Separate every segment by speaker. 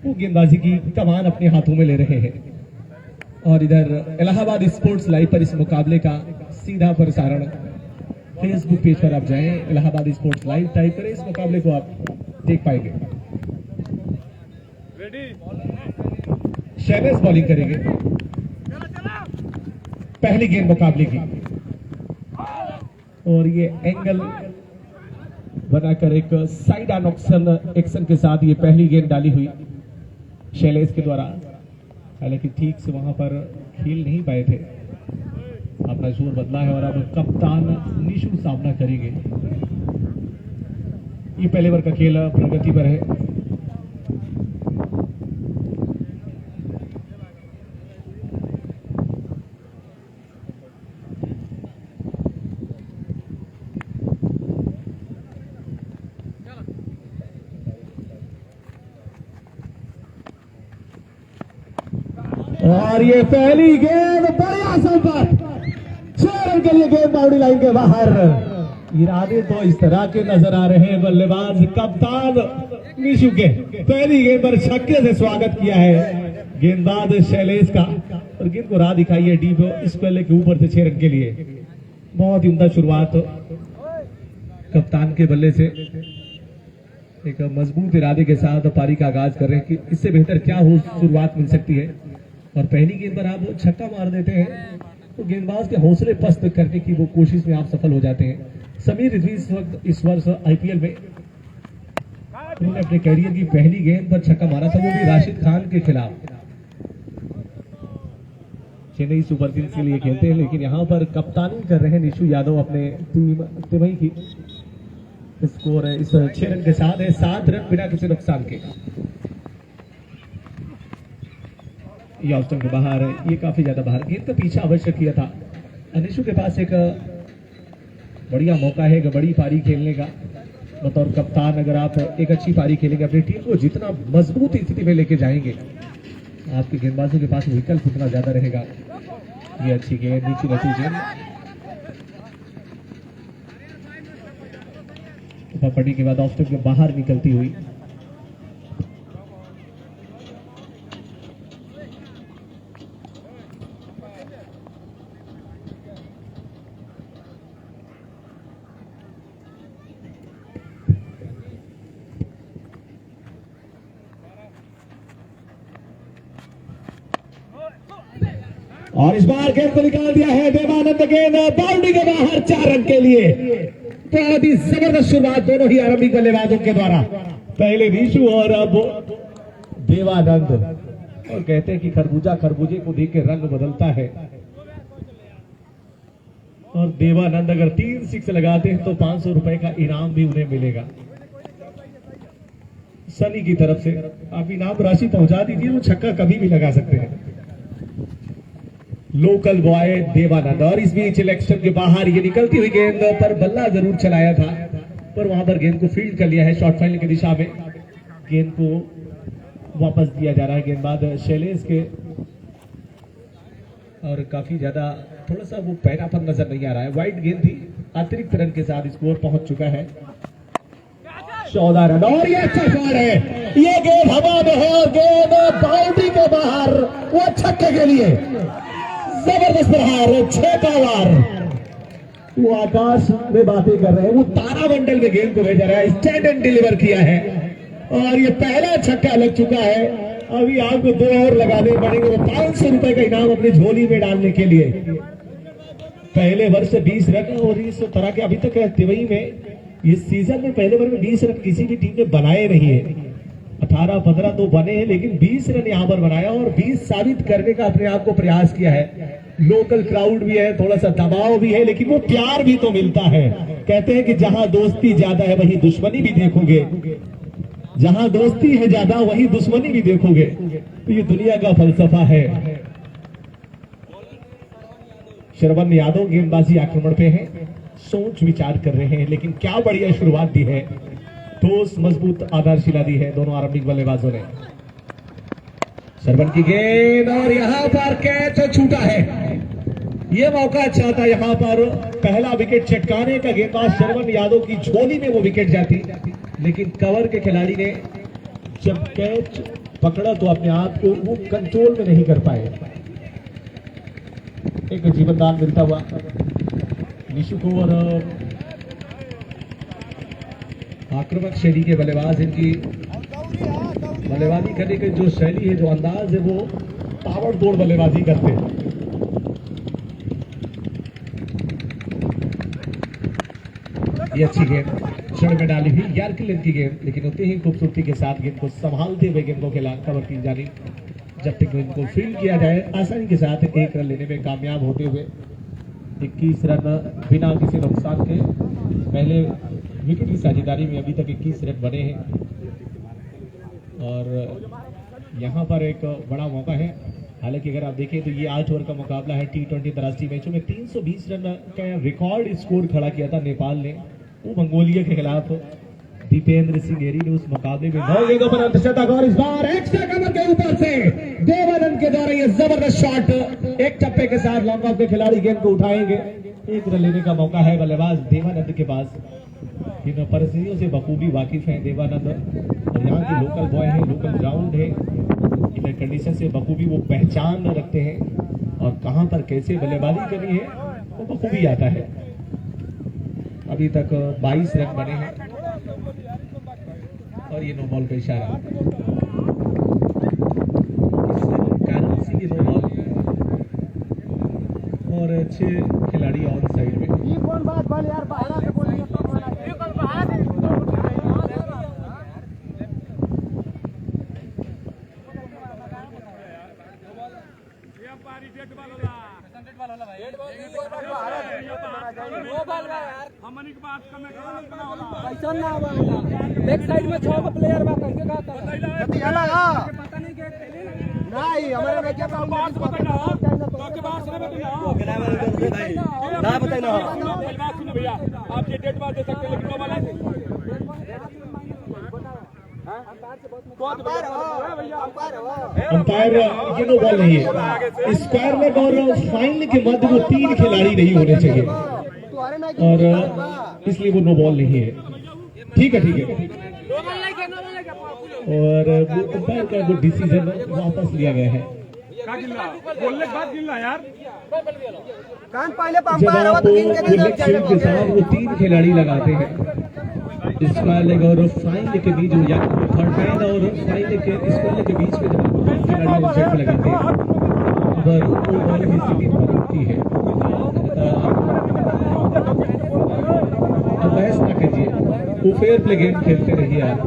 Speaker 1: वो गेंदबाजी की कमान अपने हाथों में ले रहे हैं। और इधर इलाहाबाद स्पोर्ट्स लाइव पर इस मुकाबले का सीधा प्रसारण फेसबुक पेज पर आप जाएं, इलाहाबाद स्पोर्ट्स लाइव टाइप करें, इस मुकाबले को आप देख पाएंगे। शहबाज बॉलिंग करेंगे पहली गेंद मुकाबले की, और ये एंगल बनाकर एक साइड ऑन एक्शन के साथ ये पहली गेंद डाली हुई शैलेश के द्वारा। हालांकि ठीक से वहां पर खेल नहीं पाए थे, अपना जोर बदला है और अब कप्तान निशु सामना करेंगे। ये पहले ओवर का खेल प्रगति पर है। और ये पहली गेंद बढ़िया संपर्क, 6 रन के लिए गेंद बाउंड्री लाइन के बाहर। इरादे तो इस तरह के नजर आ रहे हैं बल्लेबाज कप्तान निशु के। पहली गेंद पर छक्के से स्वागत किया है गेंदबाज शैलेश का, और गेंद को राह दिखाई है डीप इस पहले के ऊपर से 6 रन के लिए। बहुत ही उम्दा शुरुआत कप्तान के बल्ले से, एक मजबूत इरादे के साथ पारी का आगाज कर रहे हैं कि इससे बेहतर क्या हो शुरुआत मिल सकती है। और पहली गेंद पर आप छक्का मार देते हैं तो गेंदबाज के हौसले पस्त करने की वो कोशिश में आप सफल हो जाते हैं। समीर रिजवी इस वर्ष आईपीएल में उन्होंने अपने कैरियर की पहली गेंद पर छक्का मारा था, वो भी राशिद खान के खिलाफ। चेन्नई सुपर किंग्स के लिए खेलते हैं, लेकिन यहां पर कप्तानी कर रहे हैं निशु यादव अपने टीम तिमई की। स्कोर है इस 6 रन के साथ है, 7 रन बिना किसी नुकसान के। ये ऑफ स्टंप के बाहर है, ये काफी ज्यादा बाहर। गेंद का पीछा अवश्य किया था। निशु के पास एक बढ़िया मौका है बड़ी पारी खेलने का। बतौर कप्तान अगर आप एक अच्छी पारी खेलेंगे, अपनी टीम को जितना मजबूत स्थिति में लेके जाएंगे, आपके गेंदबाजों के पास विकल्प उतना ज्यादा रहेगा। ये अच्छी गेंद, नीचे रखी गेंद पकड़ने के बाद ऑफ स्टंप के बाहर निकलती हुई। और इस बार गेंद को निकाल दिया है देवानंद, गेंद बाउंड्री के बाहर, 4 रन के लिए। बहुत ही जबरदस्त शुरुआत दोनों ही आरंभिक बल्लेबाजों के द्वारा, पहले निशु और अब देवानंद। और कहते हैं कि खरबूजा खरबूजे को देख के रंग बदलता है, और देवानंद अगर 3 6 लगाते हैं तो 500 रुपए का इनाम भी उन्हें मिलेगा सनी की तरफ से। आप इनाम राशि पहुंचा दीजिए, वो छक्का कभी भी लगा सकते हैं। लोकल बॉय देवानंद, और इस बीच इलेक्शन के बाहर ये निकलती हुई गेंद पर बल्ला जरूर चलाया था, पर वहां पर गेंद को फील्ड कर लिया है शॉर्ट फाइनल की दिशा में। गेंद को वापस दिया जा रहा है गेंदबाज शैलेश के, और काफी ज्यादा थोड़ा सा वो पैरापन नजर नहीं आ रहा है। वाइड गेंद थी, अतिरिक्त रन के साथ स्कोर पहुंच चुका है 14 रन। और ये अच्छा शॉट है, ये गेंद हवा में है और गेंद बाउंड्री के बाहर, वो छक्के के लिए जबरदस्त प्रहार, 6 का वार। वो आकाश में बातें कर रहे हैं, वो तारामंडल में गेंद को भेजा रहा है, स्टैंड एंड डिलीवर किया है, और ये पहला छक्का लग चुका है। अभी आपको 2 और लगाने पड़ेंगे, 500 रुपए का इनाम अपनी झोली में डालने के लिए। पहले वर्ष 20 रन, और इस तरह के अभी तक तिवई में इस सीजन में पहले वर्ष में 20 रन किसी भी टीम ने बनाए नहीं है। 18-15 तो बने हैं, लेकिन 20 रन यहां पर बनाया और 20 साबित करने का अपने आप को प्रयास किया है। लोकल क्राउड भी है, थोड़ा सा दबाव भी है, लेकिन वो प्यार भी तो मिलता है। कहते हैं कि जहां दोस्ती ज्यादा है वहीं दुश्मनी भी देखोगे, जहां दोस्ती है ज्यादा वहीं दुश्मनी भी देखोगे। तो ये दुनिया का फलसफा है। श्रवण यादव गेंदबाजी आक्रमण पे है, सोच विचार कर रहे हैं, लेकिन क्या बढ़िया शुरुआत दी है, ठोस मजबूत आधारशिला दी है दोनों आरंभिक बल्लेबाजों ने। श्रवण की गेंद, और यहां पर कैच छूटा है। यह मौका अच्छा था, यहां पर पहला विकेट चटकाने का गेंदबाज श्रवण यादव की झोली में वो विकेट जाती, लेकिन कवर के खिलाड़ी ने जब कैच पकड़ा तो अपने आप को वो कंट्रोल में नहीं कर पाए। एक जीवनदान मिलता हुआ निशु को, और आक्रामक शैली के बल्लेबाज, इनकी बल्लेबाजी करने की जो शैली है, जो अंदाज है, वो ताबड़तोड़ बल्लेबाजी करते हैं। ये अच्छी गेंद क्षण में डाली हुई, यार्कर लेंथ की गेंद, लेकिन उतनी ही खूबसूरती के साथ गेंद को संभालते हुए गेंद को खिला कवर की जानी। जब तक इनको फील्ड किया जाए, आसानी के साथ 1 रन लेने में कामयाब होते हुए 21 रन बिना किसी नुकसान के पहले विकेट की साझेदारी में अभी तक 21 रन बने हैं। और यहाँ पर एक बड़ा मौका है। हालांकि अगर आप देखें तो ये 8 ओवर का मुकाबला है। T20 अंतर्राष्ट्रीय मैचों में 320 रन का रिकॉर्ड स्कोर खड़ा किया था नेपाल ने, वो मंगोलिया के खिलाफ। दीपेंद्र सिंह एरी ने उस मुकाबले में 9 गेंदों पर अर्धशतक, और इस बार एक्स्ट्रा कवर के ऊपर से देवानंद के द्वारा ये जबरदस्त शॉट, एक टप्पे के साथ लॉन्ग ऑफ के खिलाड़ी गेंद को उठाएंगे। 1 रन लेने का मौका है बल्लेबाज देवानंद के पास। इन परिस्थितियों से बखूबी वाकिफ हैं देवानंद, और यहाँ की लोकल बॉय है, लोकल ग्राउंड है, इन कंडीशन से बखूबी वो पहचान रखते हैं, और कहां पर कैसे बल्लेबाजी करनी है वो बखूबी आता है। अभी तक 22 रन बने हैं, और ये नो बॉल का इशारा, इस कारण से ये नो बॉल, और अच्छे खिलाड़ी ऑन साइड में। ये कौन बात बॉल यार, बाहर से बोलिए
Speaker 2: बैक साइड में 6 प्लेयर बा करके का नहीं हमारे में क्या बात बताना तो के बात सुने ना बताना भैया, आप ये डेट बात दे सकते हैं, लेकिन वाला
Speaker 1: अंपायर ये नो बॉल नहीं है। स्क्वायर लेग और फाइन के मध्य वो 3 खिलाड़ी नहीं होने चाहिए, और इसलिए वो नो बॉल नहीं है। ठीक है, ठीक है। और अंपायर का वो डिसीजन वापस लिया गया है।
Speaker 2: बोलने के बाद गिनना यार,
Speaker 1: जब आप बुलेट शील्ड के साथ वो 3 खिलाड़ी लगाते हैं, स्क्वायर लेग और फाइन लेग के बीच, या थर्ड मैन और फाइन लेग के स्क्वायर लेग के बीच में जब आप खिलाड़ी सेट लगाते हैं, अगर वो बॉल की स्थिति बनती है, अब बहस ना कीजिए, वो फेयर प्ले गेम खेलते रहिए आप।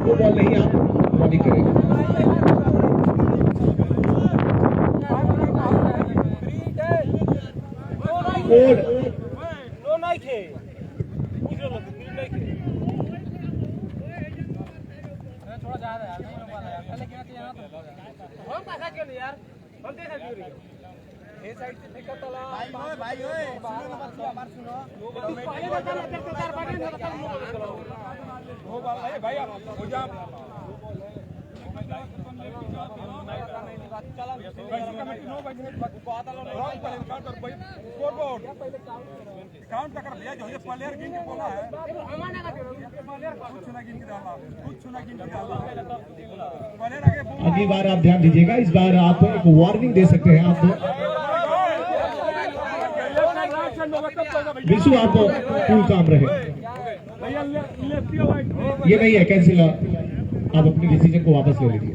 Speaker 1: वो बॉल नहीं, आप बॉलिंग करेंगे। अगली बार आप ध्यान दीजिएगा, इस बार आप एक वार्निंग दे सकते हैं। आप विशु, आप कूल काम रहे, ये नहीं है कैंसिल, आप अपने डिसीजन को वापस ले लीजिए।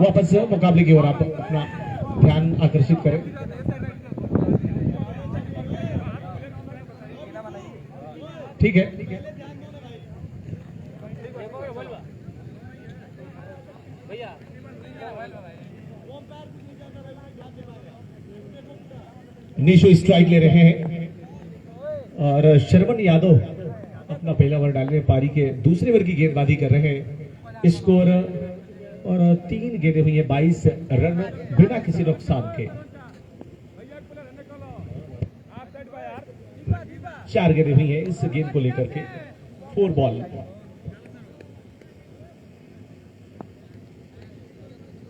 Speaker 1: वापस मुकाबले की ओर आप अपना ध्यान आकर्षित करें। ठीक है, निशु स्ट्राइक ले रहे हैं, और शर्मन यादव अपना पहला ओवर डालने पारी के दूसरे ओवर की गेंदबाजी कर रहे हैं। स्कोर और 3 गेंदें हुई है, 22 रन बिना किसी नुकसान के। 4 गेंदें हुई है इस गेंद को लेकर के। 4 बॉल।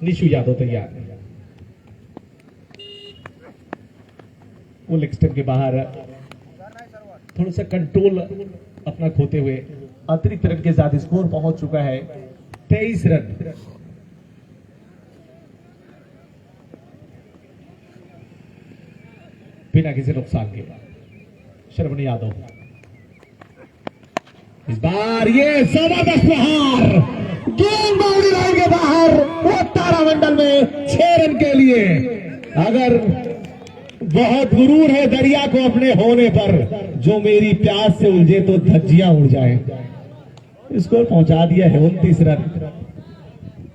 Speaker 1: निशु यादव तैयार, वो लेग स्टंप के बाहर थोड़ा सा कंट्रोल अपना खोते हुए अतिरिक्त रन के साथ स्कोर पहुंच चुका है 23 रन। बिना किसी नुकसान के श्रवण यादव इस बार ये जबरदस्त प्रहार, गेंद बाउंड्री लाइन के बाहर, वो तारामंडल में 6 रन के लिए। अगर बहुत गुरूर है दरिया को अपने होने पर, जो मेरी प्यास से उलझे तो धज्जियां उड़ जाए। स्कोर पहुंचा दिया है 29 रन।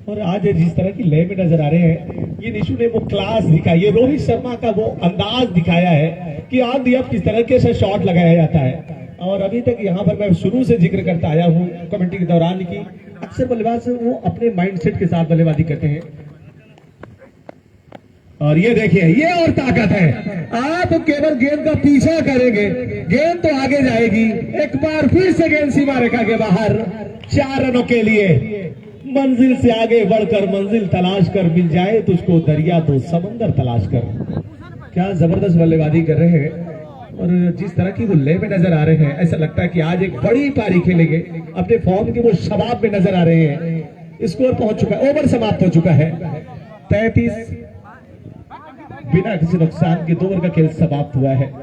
Speaker 1: और आज जिस तरह की लय में नजर आ रहे हैं, ये निशु ने वो क्लास दिखाई है, रोहित शर्मा का वो अंदाज दिखाया है कि ऑन दी अब किस तरह से शॉट लगाया जाता है। और अभी तक यहाँ पर मैं शुरू से जिक्र करता आया हूँ कमेंट्री के दौरान की अक्सर बल्लेबाज वो अपने माइंडसेट के साथ बल्लेबाजी करते हैं। और ये देखिए, ये और ताकत है, आप केवल गेंद का पीछा करेंगे, गेंद तो आगे जाएगी। एक बार फिर से गेंद सीमा रेखा के बाहर, 4 रनों के लिए। मंजिल से आगे बढ़कर मंजिल तलाश कर, मिल जाए तुझको दरिया तो समंदर तलाश कर। क्या जबरदस्त बल्लेबाजी कर रहे हैं और जिस तरह की वो लय में नजर आ रहे हैं, ऐसा लगता है कि आज एक बड़ी पारी खेलेंगे। अपने फॉर्म के वो शबाब में नजर आ रहे हैं। स्कोर पहुंच चुका है, ओवर समाप्त हो चुका है 33। बिना किसी नुकसान के 2 ओवर का खेल समाप्त हुआ है।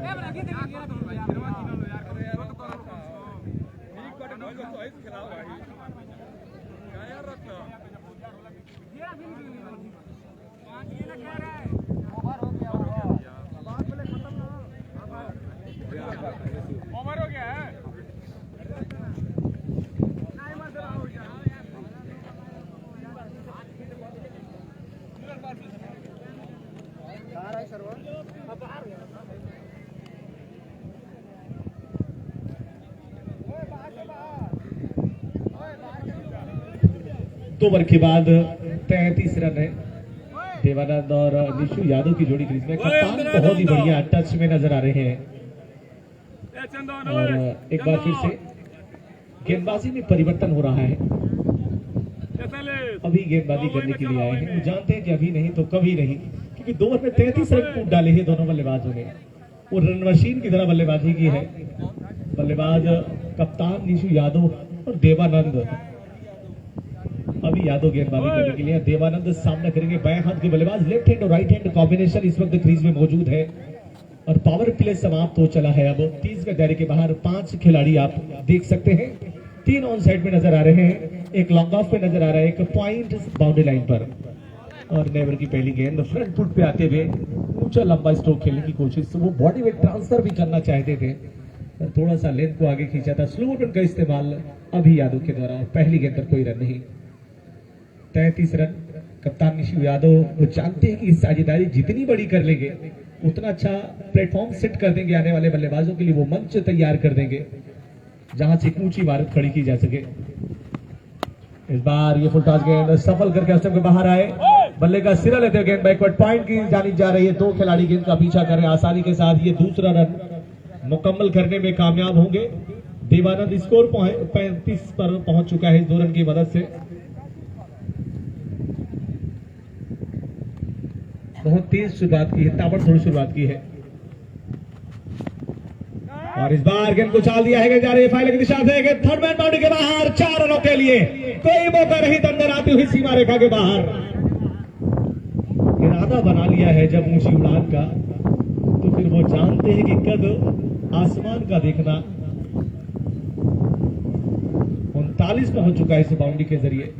Speaker 1: दो ओवर के बाद 33 रन है। देवानंद और निशु यादव की जोड़ी क्रीज में, कप्तान बहुत ही बढ़िया टच में नजर आ रहे हैं। और एक बार फिर से गेंदबाजी में परिवर्तन हो रहा है। अभी गेंदबाजी करने के लिए आए हैं, वो जानते हैं कि अभी नहीं तो कभी नहीं, क्योंकि 2 ओवर में 33 रन कूद डाले हैं दोनों बल्लेबाजों ने। वो रन मशीन की तरह बल्लेबाजी की है। बल्लेबाज कप्तान निशु यादव और देवानंद। अभी यादव गेंदबाजी करने के लिए, देवानंद सामना करेंगे। बाएं हाथ के बल्लेबाज, लेफ्ट हैंड और राइट हैंड कॉम्बिनेशन इस वक्त क्रीज में मौजूद है। और पावर प्ले समाप्त हो चला है। अब 30 के दायरे के बाहर 5 खिलाड़ी आप देख सकते हैं। 3 ऑन साइड में नजर आ रहे हैं, एक लॉन्ग ऑफ पे नजर आ रहा है, एक पॉइंट बाउंड्री लाइन पर। और नेवर की पहली गेंद फ्रंट फुट पे आते हुए ऊंचा लंबा स्ट्रोक खेलने की कोशिश, वो बॉडी वेट ट्रांसफर भी करना चाहते थे, थोड़ा सा लेंथ को आगे खींचा था। स्लो रन का इस्तेमाल अभी यादव के द्वारा। पहली गेंद पर कोई रन नहीं। 33 रन। कप्तान निशु यादव वो जानते हैं कि इस साझेदारी जितनी बड़ी कर लेंगे उतना अच्छा प्लेटफॉर्म सेट कर देंगे आने वाले बल्लेबाजों के लिए। वो मंच तैयार कर देंगे जहां से ऊंची इमारत खड़ी की जा सके। इस बार ये फुल टॉस गेंद सफल करके स्टंप के बाहर आए। बल्ले का सिरा लेते हुए गेंद बैकवर्ड पॉइंट की जानी जा रही है। 2 खिलाड़ी गेंद का पीछा कर रहे हैं आसानी के साथ। ये दूसरा रन मुकम्मल करने में कामयाब होंगे। देवानंद स्कोर 35 पर पहुंच चुका है 2 रन की मदद से। बहुत तेज शुरुआत की है, ताबड़तोड़ शुरुआत की है। और इस बार गेंद को चाल दिया है जा रही है फाइल की दिशा से। थर्ड मैन बाउंड्री के बाहर 4 रनों के लिए। कोई मौका नहीं अंदर आती हुई सीमा रेखा के बाहर। इरादा बना लिया है जब ऊंची उड़ान का, तो फिर वो जानते हैं कि कद आसमान का देखना। 39 पर हो चुका है इस बाउंड्री के जरिए।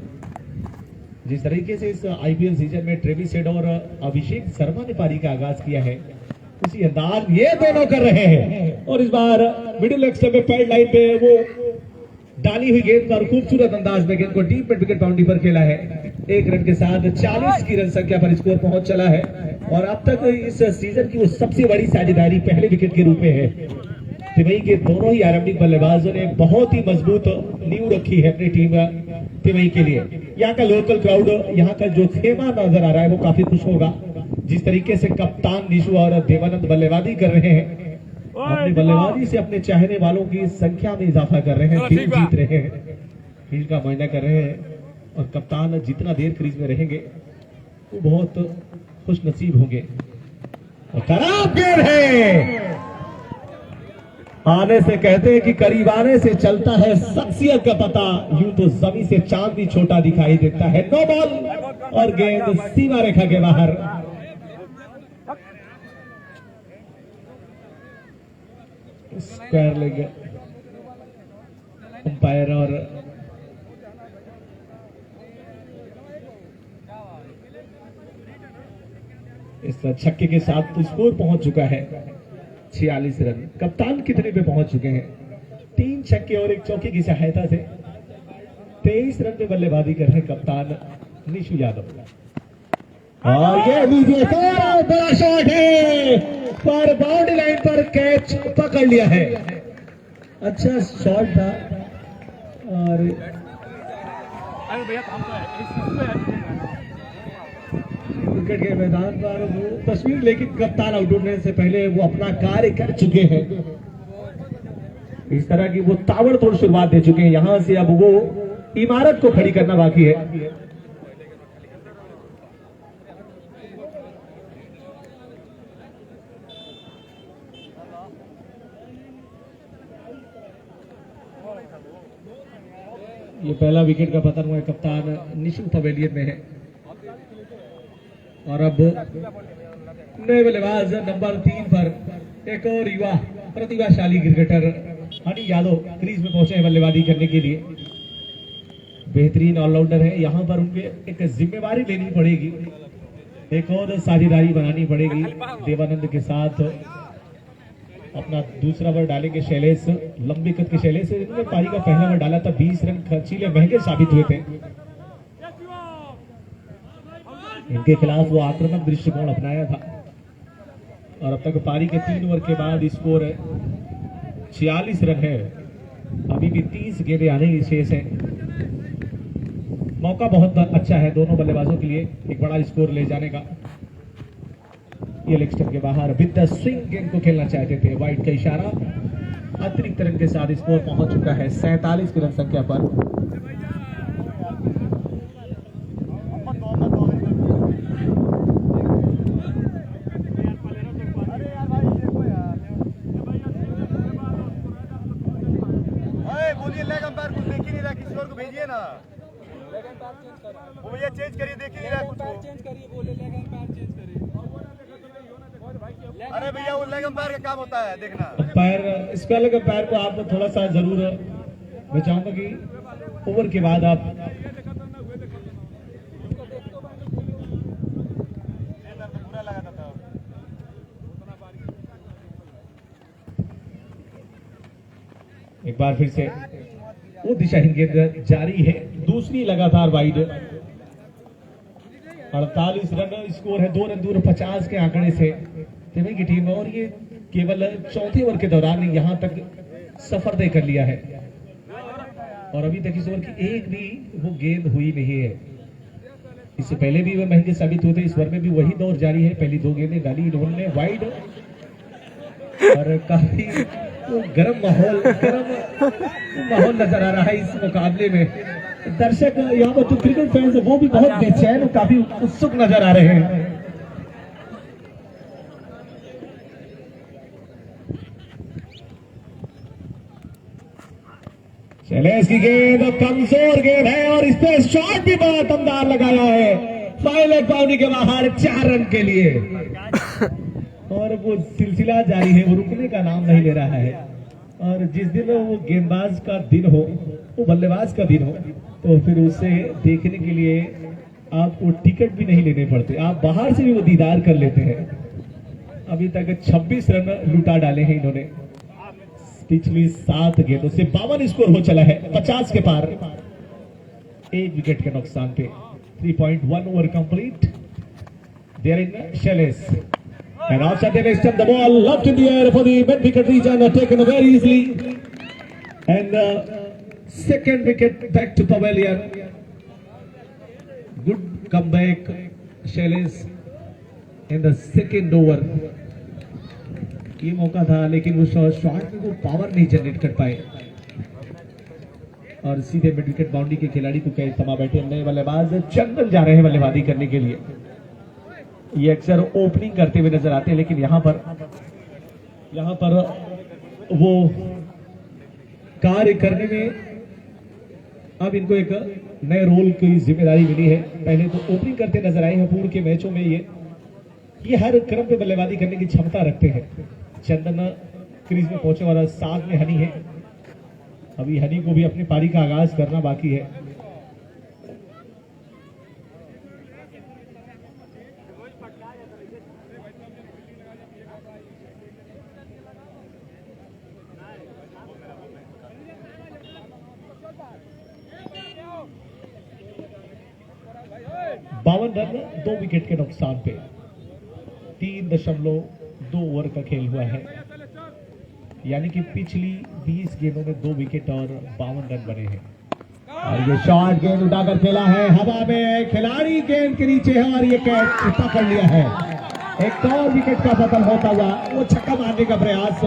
Speaker 1: जिस तरीके से इस आईपीएल सीजन में ट्रेविस हेड और अभिषेक शर्मा ने पारी का आगाज किया है, उसी अंदाज ये दोनों कर रहे हैं। और इस बार मिडिल लेग स्टंप पे पैड लाइन पे वो डाली हुई गेंद पर खूबसूरत अंदाज में गेंद को डीप मिड विकेट बाउंड्री पर खेला है। 1 रन के साथ 40 की रन संख्या पर स्कोर पहुंच चला है। और अब तक इस सीजन की वो सबसे बड़ी साझेदारी पहले विकेट के रूप में है। तिवई के दोनों ही आरंभिक बल्लेबाजों ने बहुत ही मजबूत नींव रखी है अपनी टीम तिवई के लिए। यहाँ का लोकल क्राउड, यहाँ का जो खेमा नजर आ रहा है वो काफी खुश होगा। जिस तरीके से कप्तान निशु और देवानंद बल्लेबाजी कर रहे हैं, अपनी बल्लेबाजी से अपने चाहने वालों की संख्या में इजाफा कर रहे हैं, दिल जीत रहे हैं, फील्ड का मुआयना कर रहे हैं। और कप्तान जितना देर क्रीज में रहेंगे वो बहुत खुश नसीब होंगे। खराब गेंद है, आने से कहते हैं कि करीब आने से चलता है शख्सियत का पता, यूं तो जमीन से चांद भी छोटा दिखाई देता है। नो बॉल और गेंद सीमा रेखा के बाहर। स्क्वायर लेग अंपायर और इस छक्के के साथ स्कोर पहुंच चुका है 46 रन। कप्तान कितने पे पहुंच चुके हैं? 3 छक्के और 1 चौके की सहायता से 23 रन पे बल्लेबाजी कर रहे हैं कप्तान निशु यादव। और ये लीजिए बड़ा शॉट है पर बाउंड्री लाइन पर कैच पकड़ लिया है। अच्छा शॉट था और क्रिकेट के मैदान पर वो तस्वीर, लेकिन कप्तान आउट होने से पहले वो अपना कार्य कर चुके हैं। इस तरह की वो ताबड़तोड़ शुरुआत दे चुके हैं। यहां से अब वो इमारत को खड़ी करना बाकी है। ये पहला विकेट का पतन हुआ है, कप्तान निशु पवेलियन में है। और अब नए बल्लेबाज नंबर 3 पर एक और युवा प्रतिभाशाली क्रिकेटर हनी यादव क्रीज में पहुंचे हैं बल्लेबाजी करने के लिए। बेहतरीन ऑलराउंडर है। यहां पर उनके एक जिम्मेवारी लेनी पड़ेगी, एक और साझेदारी बनानी पड़ेगी देवानंद के साथ। अपना दूसरा ओवर डालेंगे शैलेश, लंबे कद के शैलेश। इन्होंने पारी का पहला ओवर डाला था, 20 रन खर्चीले महंगे साबित हुए थे। इनके खिलाफ वो आक्रामक दृष्टिकोण अपनाया था और अब तक पारी के 3 ओवर के बाद स्कोर 46 रन है। अभी भी 30 गेंदें आने की शेष है। मौका बहुत अच्छा है दोनों बल्लेबाजों के लिए एक बड़ा स्कोर ले जाने का। ये लेग स्टंप के बाहर विद द स्विंग गेंद को खेलना चाहते थे, वाइड का इशारा। अतिरिक्त रन के साथ स्कोर पहुंच चुका है 47 की रन संख्या पर।
Speaker 2: लेग अंपायर कुछ देख ही नहीं रहा, किसी और को भेजिए ना। वो भैया चेंज करिए, देख ही नहीं रहा कुछ को। चेंज करिए, बोले लेग अंपायर चेंज करिए। अरे भैया वो लेग अंपायर का काम होता है देखना।
Speaker 1: अंपायर इसका लेग अंपायर को आप थोड़ा सा जरूर मैं चाहूंगा कि ओवर के बाद आप एक बार फिर से वो दिशाहीन गेंद जारी है, दूसरी लगातार वाइड। 48 रन स्कोर है, 2 रन दूर 50 के आंकड़े से तिमी की टीम। और ये केवल चौथे ओवर के दौरान यहां तक सफर तय कर लिया है और अभी तक इस ओवर की एक भी वो गेंद हुई नहीं है। इससे पहले भी वे महंगे साबित हुए थे, इस ओवर में भी वही दौर जारी है। पहली 2 गेंदें डाली इन्होंने वाइड और काफी गर्म माहौल नजर आ रहा है इस मुकाबले में। दर्शक यहाँ पर जो क्रिकेट फैंस है वो भी बहुत बेचैन और काफी उत्सुक नजर आ रहे हैं। शैलेश की गेंद कमजोर गेंद है और इस पे शॉट भी बड़ा दमदार लगाया है। 5 लेग बाउंड्री के बाहर 4 रन के लिए और वो सिलसिला जारी है, वो रुकने का नाम नहीं ले रहा है। और जिस दिन वो गेंदबाज का दिन हो, वो बल्लेबाज का दिन हो, तो फिर उसे देखने के लिए आपको टिकट भी नहीं लेने पड़ते, आप बाहर से भी वो दीदार कर लेते हैं। अभी तक 26 रन लुटा डाले हैं इन्होंने पिछली 7 गेंदों से। 52 स्कोर हो चला है 50 के पार, 1 विकेट के नुकसान पे। 3.1 over complete. There in Shailesh and outside the next time the ball left in the air for the mid wicket region, taken very easily, and second wicket back to Pavilion. Good comeback Shailesh in the second over. ये मौका था लेकिन वो shot में वो power नहीं generate कर पाए और सीधे मिड विकेट बाउंड्री के खिलाड़ी को कई तमा बैठे। नए बल्लेबाज चंदन जा रहे हैं बल्लेबाजी करने के लिए। ये अक्सर ओपनिंग करते हुए नजर आते हैं, लेकिन यहाँ पर वो कार्य करने में अब इनको एक नए रोल की जिम्मेदारी मिली है। पहले तो ओपनिंग करते नजर आए हैं पूर्व के मैचों में। ये हर क्रम पे बल्लेबाजी करने की क्षमता रखते हैं। चंदन क्रीज में पहुंचे और साथ में हनी है। अभी हनी को भी अपनी पारी का आगाज करना बाकी है। बावन रन 2 विकेट के नुकसान पे 3.2 ओवर का खेल हुआ है। यानी कि पिछली 20 गेंदों में 2 विकेट और 52 रन बने हैं। और ये शॉट गेंद उठाकर खेला है हवा में, खिलाड़ी गेंद के नीचे है और ये कैच पकड़ लिया है। एक और विकेट का पतन होता हुआ वो छक्का मारने का प्रयास,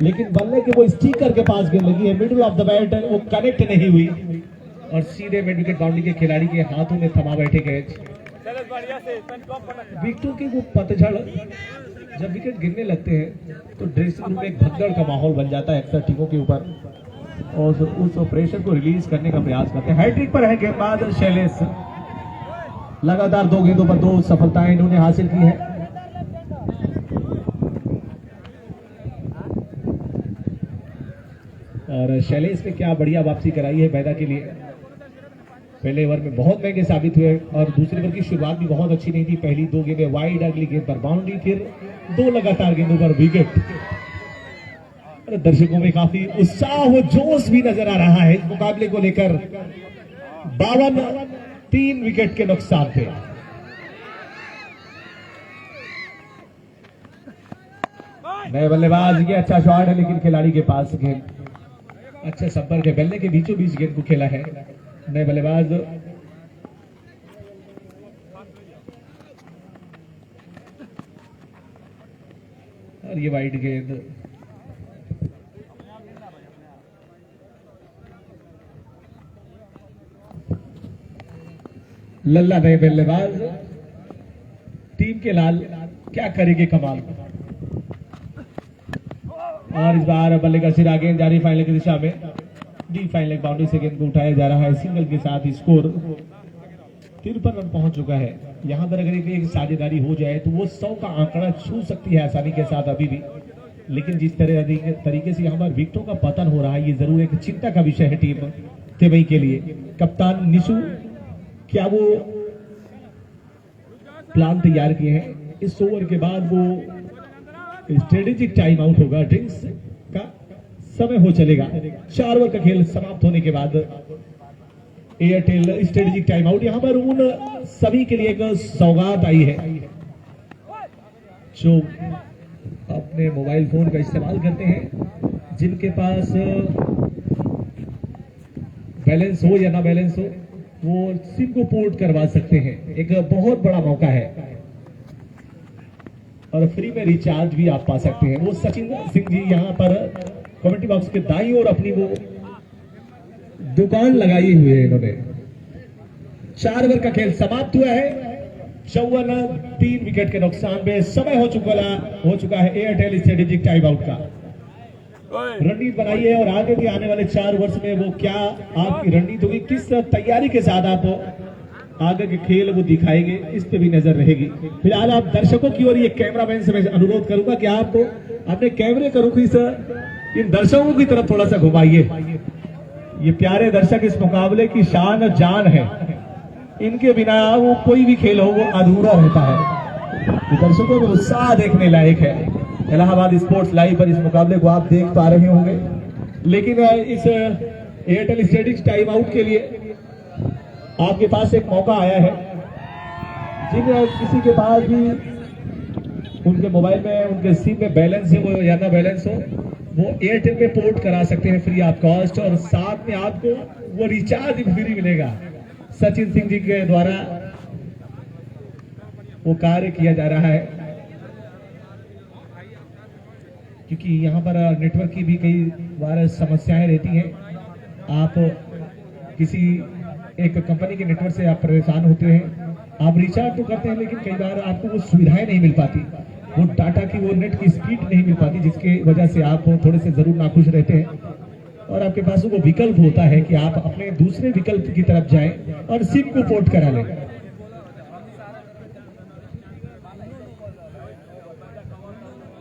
Speaker 1: लेकिन बल्ले के वो स्टिकर के पास गेंद लगी है, मिडिल ऑफ द बैट, वो कनेक्ट नहीं हुई और सीधे मिड विकेट बाउंड्री के खिलाड़ी के हाथों में थमा बैठे कैच। विकेटों की वो पतझड़, जब विकेट गिरने लगते हैं तो ड्रेसिंग रूम में एक भगदड़ का माहौल बन जाता है अक्सर टीमों के ऊपर और उस प्रेशर को रिलीज करने का प्रयास करते हैं। हैट्रिक पर है गेंदबाज शैलेश, लगातार 2 गेंदों पर 2 सफलताएं इन्होंने हासिल की है। और शैलेश ने क्या बढ़िया वापसी कराई है बैदा के लिए। पहले ओवर में बहुत महंगे साबित हुए और दूसरे ओवर की शुरुआत भी बहुत अच्छी नहीं थी। पहली 2 गेंदें वाइड, अगली गेंद पर बाउंड्री, फिर 2 लगातार गेंदों पर विकेट। दर्शकों में काफी उत्साह व जोश भी नजर आ रहा है इस मुकाबले को लेकर। 52 3 विकेट के नुकसान पे। नए बल्लेबाज, ये अच्छा शॉट है लेकिन खिलाड़ी के पास गेंद, अच्छा संपर्क है, बल्ले के बीचों बीच गेंद को खेला है नए बल्लेबाज। और ये वाइड गेंद, लल्ला नए बल्लेबाज, टीम के लाल क्या करेंगे कमाल। और इस बार बल्ले का सिरा गेंद जारी फाइनल की दिशा में, डी फाइनल बाउंड्री से गेंद को उठाया जा रहा है। सिंगल के साथ स्कोर 53 रन पहुंच चुका है। यहां पर अगर एक साझेदारी हो जाए तो वो 100 का आंकड़ा छू सकती है आसानी के साथ अभी भी। लेकिन जिस तरीके से यहां पर विकेटों का पतन हो रहा है, ये जरूर एक चिंता का विषय है टीम तेवई के लिए। कप्तान निशु, क्या वो प्लान तैयार किए हैं? इस ओवर के बाद वो स्ट्रेटेजिक टाइम आउट होगा, ड्रिंक्स का समय हो चलेगा। 4 ओवर का खेल समाप्त होने के बाद एयरटेल स्ट्रेटेजिक टाइम आउट। यहां पर उन सभी के लिए एक सौगात आई है जो अपने मोबाइल फोन का इस्तेमाल करते हैं, जिनके पास बैलेंस हो या ना बैलेंस हो, वो सिम को पोर्ट करवा सकते हैं। एक बहुत बड़ा मौका है और फ्री में रिचार्ज भी आप पा सकते हैं। वो सचिन सिंह जी यहाँ पर कमेंट्री बॉक्स के दाईं ओर अपनी वो दुकान लगाई हुई है इन्होंने। 4 ओवर का खेल समाप्त हुआ है। 54 3 विकेट के नुकसान पे समय हो चुका है एयरटेल स्ट्रेटेजिक टाइम आउट का। रणनीति बनाई है और आगे भी आने वाले 4 वर्ष में वो क्या आपकी रणनीति होगी, किस तैयारी के साथ आप आगे के खेल वो दिखाएंगे, इस पे भी नजर रहेगी। फिलहाल आप दर्शकों की ओर ये कैमरामैन से मैं अनुरोध करूंगा कि आप अपने कैमरे का रुख इन दर्शकों की तरफ थोड़ा सा घुमाइए। ये प्यारे दर्शक इस मुकाबले की शान और जान है, इनके बिना वो कोई भी खेल हो वो अधूरा रहता है। दर्शकों में उत्साह देखने लायक है। इलाहाबाद स्पोर्ट्स लाइव पर इस मुकाबले को आप देख पा रहे होंगे, लेकिन इस एयरटेल स्टेटिक्स टाइम आउट के लिए आपके पास एक मौका आया है। जिन किसी के पास भी उनके मोबाइल में उनके सिम में बैलेंस है वो या ना बैलेंस हो, वो एयरटेल पे पोर्ट करा सकते हैं फ्री ऑफ कॉस्ट, और साथ में आपको वो रिचार्ज भी फ्री मिलेगा। सचिन सिंह जी के द्वारा वो कार्य किया जा रहा है, क्योंकि यहाँ पर नेटवर्क की भी कई बार समस्याएं रहती हैं। आप किसी एक कंपनी के नेटवर्क से आप परेशान होते हैं, आप रिचार्ज तो करते हैं लेकिन कई बार आपको वो सुविधाएं नहीं मिल पाती। वो डाटा की वो नेट की स्पीड नहीं मिल पाती, जिसके वजह से आप थोड़े से जरूर नाखुश रहते हैं। और आपके पास वो विकल्प होता है कि आप अपने दूसरे विकल्प की तरफ जाएं और सिम को पोर्ट करा लें।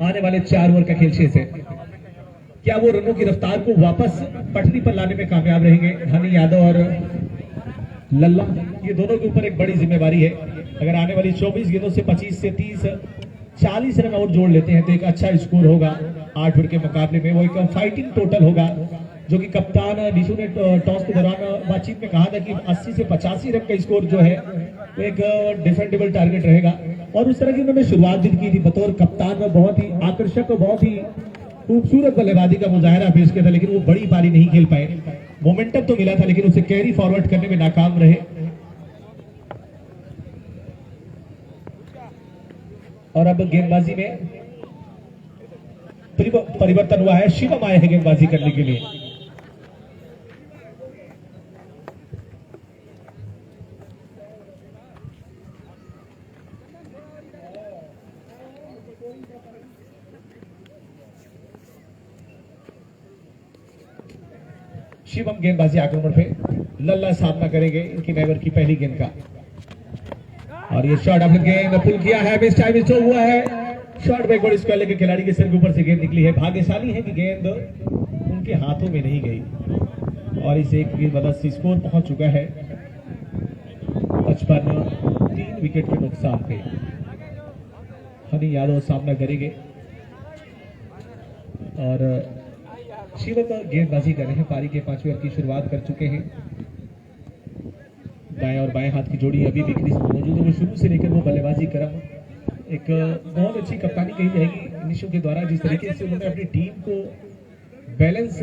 Speaker 1: आने वाले 4 ओवर का खेल शेष है। क्या वो रनों की रफ्तार को वापस पटरी पर लाने में कामयाब रहेंगे? हनी यादव और लल्ला, ये दोनों के ऊपर एक बड़ी जिम्मेवारी है। अगर आने वाली 24 गेंदों से 25 से 30 40 रन और जोड़ लेते हैं तो एक अच्छा स्कोर होगा 8 ओवर के मुकाबले में। वो एक फाइटिंग टोटल होगा, जो कि कप्तान निशु ने टॉस के दौरान बातचीत में कहा था कि 80 से 85 रन का स्कोर जो है वो एक डिफेंडेबल टारगेट रहेगा। और उस तरह की उन्होंने शुरुआत भी की थी। बतौर कप्तान में बहुत ही आकर्षक और बहुत ही खूबसूरत बल्लेबाजी का मुजाहरा पेश किया था, लेकिन वो बड़ी पारी नहीं खेल पाए। मोमेंटम तो मिला था, लेकिन उसे कैरी फॉरवर्ड करने में नाकाम रहे। और अब गेंदबाजी में परिवर्तन हुआ है। शिवम आए हैं गेंदबाजी करने के लिए। शिवम गेंदबाजी आक्रमण पे, लल्ला सामना करेंगे इनकी नेवर की पहली गेंद का। और ये शॉट अपने गेंद पुल किया है, मिस टाइम स्टॉप हुआ है। शॉट बैकवर्ड स्क्वायर के खिलाड़ी के सिर के ऊपर से गेंद निकली है। भाग्यशाली है कि गेंद उनके हाथों में नहीं गई और इस एक की मदद से स्कोर पहुंच चुका है 55, 3 विकेट के नुकसान पे। हनी यादव सामना करेंगे और शिवम गेंदबाजी कर रहे हैं। पारी के 5वें ओवर की शुरुआत कर चुके हैं। दाएं और बाएं हाथ की जोड़ी अभी भी क्रीज पर मौजूद है। वो शुरू से लेकर वो बल्लेबाजी क्रम एक बहुत अच्छी कप्तानी कही जाएगी निशु के द्वारा। जिस तरीके से उन्होंने अपनी टीम को बैलेंस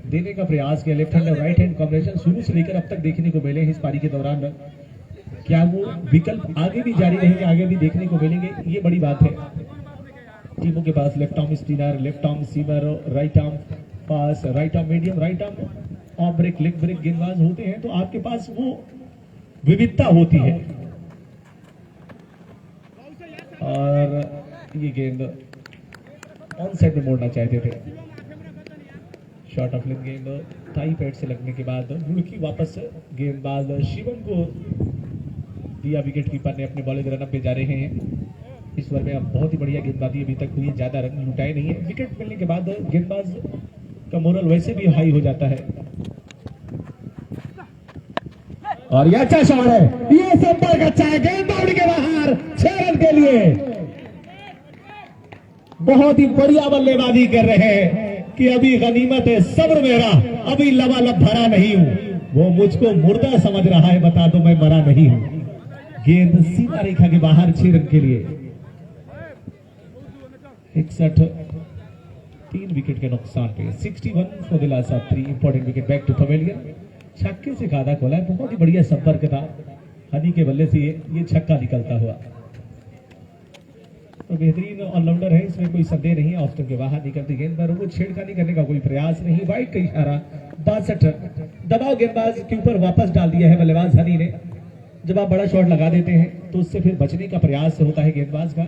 Speaker 1: देने का प्रयास किया, लेफ्ट हैंड और राइट हैंड कॉम्बिनेशन शुरू से लेकर अब तक देखने को मिले हैं इस पारी के दौरान। क्या वो विकल्प आगे भी जारी रहेंगे, आगे भी देखने को मिलेंगे, ये बड़ी बात है। टीमों के पास left arm spinner, left arm seamer, right arm pace, right arm medium, right arm off break, leg break गेंदबाज होते हैं, तो आपके पास वो विविधता होती है। और ये गेंद ऑन साइड में मोड़ना चाहते थे। शॉट ऑफ लेंथ गेंद थाई पैड से लगने के बाद रुड़की वापस गेंदबाज शिवम को दिया। विकेट कीपर ने अपने बॉलिंग रनअप पे जा रहे हैं। इस ओवर में अब बहुत ही बढ़िया गेंदबाजी अभी तक हुई है, ज्यादा रन लुटाए नहीं है। विकेट मिलने के बाद गेंदबाज का मोरल वैसे भी हाई हो जाता है। और ये अच्छा शॉट है, ये संपर्क अच्छा है, गेंद बाउंड्री के बाहर, 6 रन के लिए। बहुत ही बढ़िया बल्लेबाजी कर रहे हैं कि अभी गनीमत है, सब्र मेरा, अभी लबालब भरा नहीं हूं। वो मुझको मुर्दा समझ रहा है, बता दो मैं मरा नहीं हूं। गेंद सीमा रेखा के बाहर, 6 रन के लिए। 61, 3 विकेट के नुकसान पे। 61 for the last of 3 important wicket back to pavilion. छक्के से खादा खोला है, बहुत ही बढ़िया संपर्क था हनी के बल्ले से ये छक्का निकलता हुआ। तो बेहतरीन ऑलराउंडर है, इसमें कोई संदेह नहीं है। ऑस्टन के बाहर निकलती गेंद पर वो छेड़खानी करने का कोई प्रयास नहीं। वाइड का इशारा। 62 दबाव गेंदबाज के ऊपर वापस डाल दिया है बल्लेबाज हनी ने। जब आप बड़ा शॉट लगा देते हैं तो उससे फिर बचने का प्रयास होता है गेंदबाज का।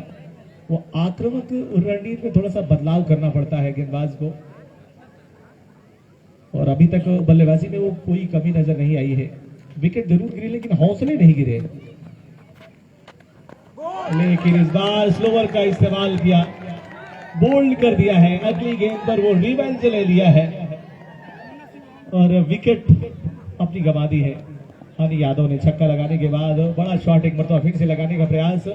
Speaker 1: वो आक्रामक रणनीति में थोड़ा सा बदलाव करना पड़ता है गेंदबाज को। और अभी तक बल्लेबाजी में वो कोई कमी नजर नहीं आई है। विकेट जरूर गिरे लेकिन हौसले नहीं गिरे। लेकिन इस बार स्लोवर का इस्तेमाल किया, बोल्ड कर दिया है। अगली गेंद पर वो रिवेंज ले लिया है और विकेट अपनी गंवा दी है। हनी यादव ने छक्का लगाने के बाद बड़ा शॉट एक मरतबा फिर से लगाने का प्रयास।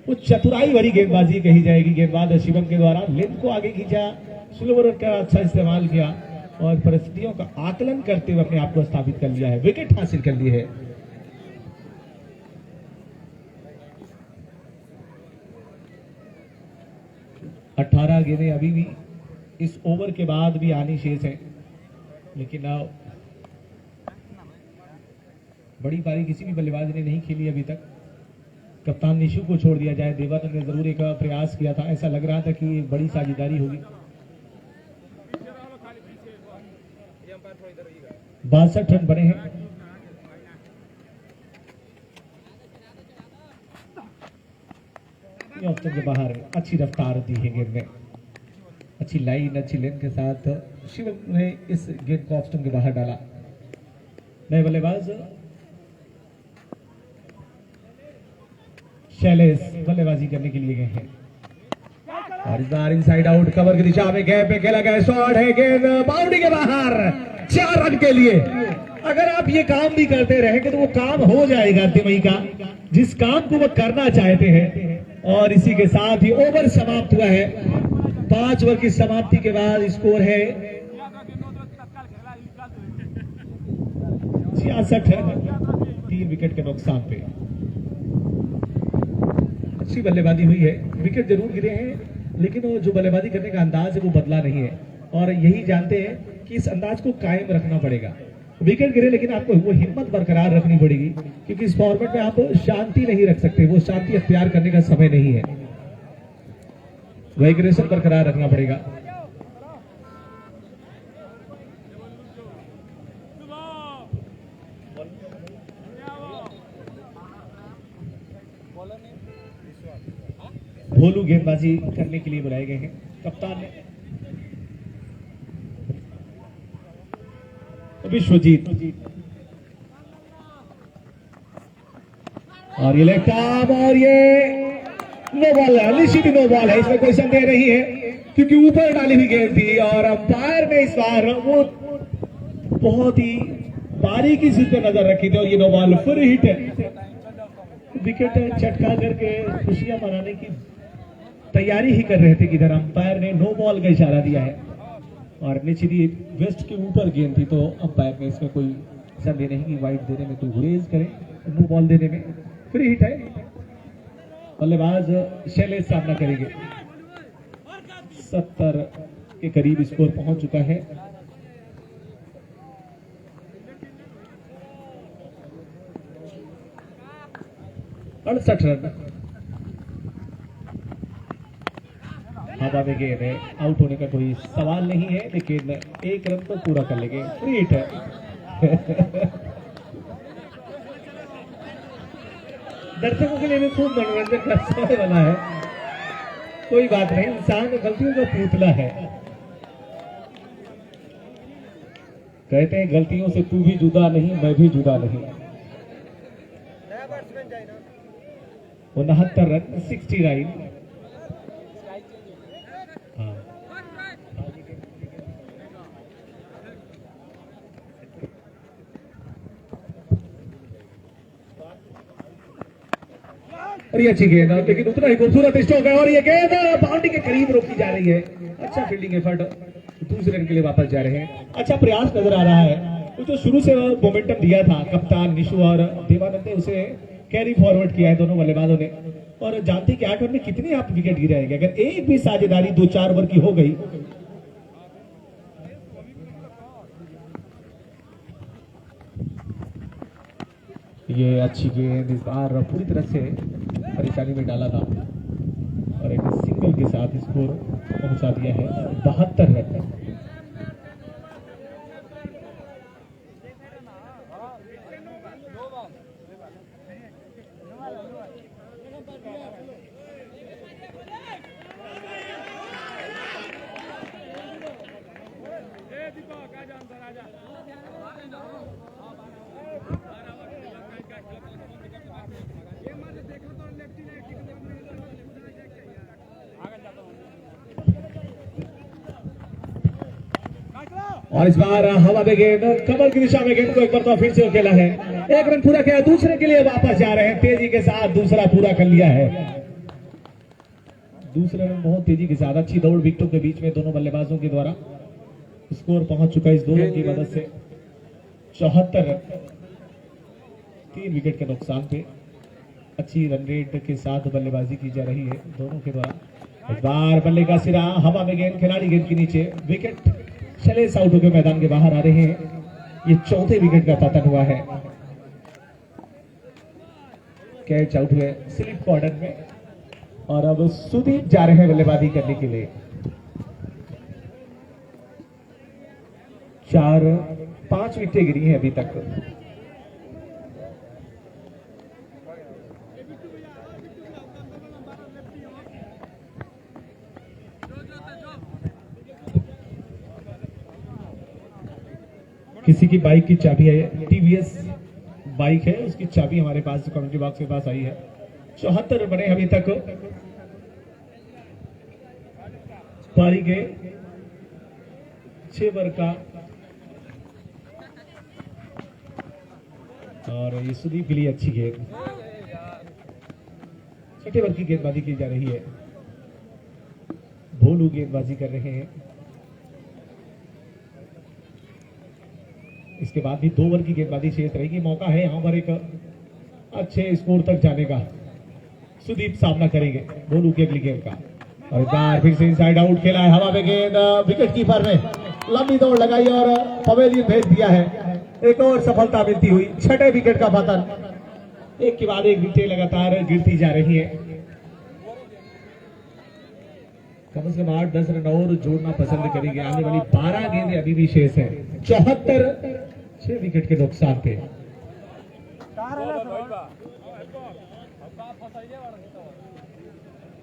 Speaker 1: वो चतुराई भरी गेंदबाजी कही जाएगी गेंदबाज शिवम के द्वारा। लेंथ को आगे खींचा, स्लोवर का अच्छा इस्तेमाल किया और परिस्थितियों का आकलन करते हुए अपने आप को स्थापित कर लिया है। विकेट हासिल कर ली है। अठारह गेंदें अभी भी इस ओवर के बाद भी आनी शेष है, लेकिन बड़ी पारी किसी भी बल्लेबाज ने नहीं खेली अभी तक। कप्तान निशु को छोड़ दिया जाए, देवानंद ने जरूर एक प्रयास किया था। ऐसा लग रहा था कि बड़ी साझेदारी होगी। 62 रन बने हैं। ऑफ स्टंप के बाहर। अच्छी रफ्तार दी है गेंद में, अच्छी लाइन अच्छी लेन के साथ शिवम ने इस गेंद को ऑफ स्टंप के बाहर डाला। नए बल्लेबाज शैलेश बल्लेबाजी करने के लिए गए हैं और इस बार इनसाइड आउट कवर की दिशा में गैप पे खेला गया शॉट है, गेंद बाउंड्री के बाहर 4 रन के लिए। अगर आप ये काम भी करते रहेंगे तो वो काम हो जाएगा तिमई का, जिस काम को वो करना चाहते हैं। और इसी के साथ ही ओवर समाप्त हुआ है। 5 ओवर की समाप्ति के बाद स्कोर है 66 रन, 3 विकेट के नुकसान पे। अच्छी बल्लेबाजी हुई है, विकेट जरूर गिरे हैं लेकिन वो जो बल्लेबाजी करने का अंदाज है वो बदला नहीं है और यही जानते हैं कि इस अंदाज को कायम रखना पड़ेगा। विकेट गिरे लेकिन आपको वो हिम्मत बरकरार रखनी पड़ेगी, क्योंकि इस फॉर्मेट में आप शांति नहीं रख सकते, वो शांति अख्तियार करने का समय नहीं है, वो एग्रेशन बरकरार रखना पड़ेगा। भोलू गेंदबाजी करने के लिए बुलाए गए हैं कप्तान ने। विश्वजीत और ये लेफ्ट आर्म और ये नो बॉल है, निश्चित ही नो बॉल है, इसमें कोई संदेह नहीं है क्योंकि ऊपर डाली हुई गेंद थी और अंपायर ने इस बार वो बहुत ही बारीकी से पे नजर रखी थी और ये नो बॉल फिर हिट है। विकेट छटका करके खुशियां मनाने की तैयारी ही कर रहे थे कि इधर अंपायर ने नो बॉल का इशारा दिया है और निचली वेस्ट के ऊपर गेंद थी तो अंपायर ने इसमें कोई संदेह नहीं कि वाइड देने में कोई गुरेज करे, नो बॉल देने में फ्री हिट है। बल्लेबाज शैलेश सामना करेंगे। 70 के करीब स्कोर पहुंच चुका है। अड़सठ रन हवा में गेंद है, आउट होने का कोई सवाल नहीं है लेकिन 1 रन तो पूरा कर लेंगे, फ्री हिट है। दर्शकों के लिए भी खूब मनोरंजन का समय बना है, कोई बात नहीं, इंसान गलतियों का पुतला है। कहते हैं गलतियों से तू भी जुदा नहीं मैं भी जुदा नहीं। 69 रन 69। और ये अच्छी गेंद लेकिन उतना ही खूबसूरत स्ट्रोक है और ये गेंद बाउंड्री के करीब रोकी जा रही है। अच्छा फील्डिंग एफर्ट, दूसरे रन के लिए वापस जा रहे हैं। अच्छा प्रयास नजर आ रहा है, तो जो शुरू से मोमेंटम दिया था कप्तान निशु और देवानंद ने उसे कैरी फॉरवर्ड किया है दोनों बल्लेबाजों ने। और जानते कि 8 ओवर में कितने आप विकेट गिराएंगे, अगर एक भी साझेदारी 2-4 ओवर की हो गई ये अच्छी गेंद इस बार पूरी तरह से परेशानी में डाला था और एक सिंगल के साथ स्कोर पहुंचा दिया है 72 रन। और इस बार हवा में गेंद कमल की दिशा में गेंद को एक बार तो फिर से खेला है, 1 रन पूरा किया, दूसरे के लिए वापस जा रहे हैं, तेजी के साथ दूसरा पूरा कर लिया है। दूसरे रन बहुत तेजी के साथ, अच्छी दौड़ विकेटों के बीच में दोनों बल्लेबाजों के द्वारा स्कोर पहुंच चुका है इस दोनों की मदद से 74 रन, 3 विकेट के नुकसान पे। अच्छी रन रेट के साथ बल्लेबाजी की जा रही है दोनों के द्वारा। इस बार बल्ले का सिरा हवा में गेंद, खिलाड़ी गेंद के नीचे, विकेट शैलेश आउट होकर मैदान के बाहर आ रहे हैं। ये चौथे विकेट का पतन हुआ है। कैच आउट हुए स्लिप कॉर्नर में और अब सुदीप जा रहे हैं बल्लेबाजी करने के लिए। 5 विकेटें गिरी हैं अभी तक। किसी की बाइक की चाबी है, टीवीएस बाइक है, उसकी चाबी हमारे पास कमेंट्री बॉक्स के पास आई है। 74 रन बने अभी तक पारी के 6 ओवर का। और ये सुदीप के लिए अच्छी गेंद, छठे ओवर की गेंदबाजी की जा रही है। भोलू गेंदबाजी कर रहे हैं। इसके बाद भी 2 ओवर की गेंदबाजी शेष रहेगी। मौका है यहां पर एक अच्छे स्कोर तक जाने का। सुदीप सामना करेंगे भोलू की अगली गेंद का, और एक बार फिर से इनसाइड आउट खेला है हवा में गेंद, विकेट कीपर ने लंबी दौड़ लगाई और पवेलियन भेज दिया है। एक और सफलता मिलती हुई, छठे विकेट का पतन। एक के बाद एक विकेट लगातार गिरती जा रही है। कम से कम 8-10 रन और जोड़ना पसंद करेंगे। आने वाली 12 गेंदें अभी भी शेष है। 74, 6 विकेट के नुकसान पे।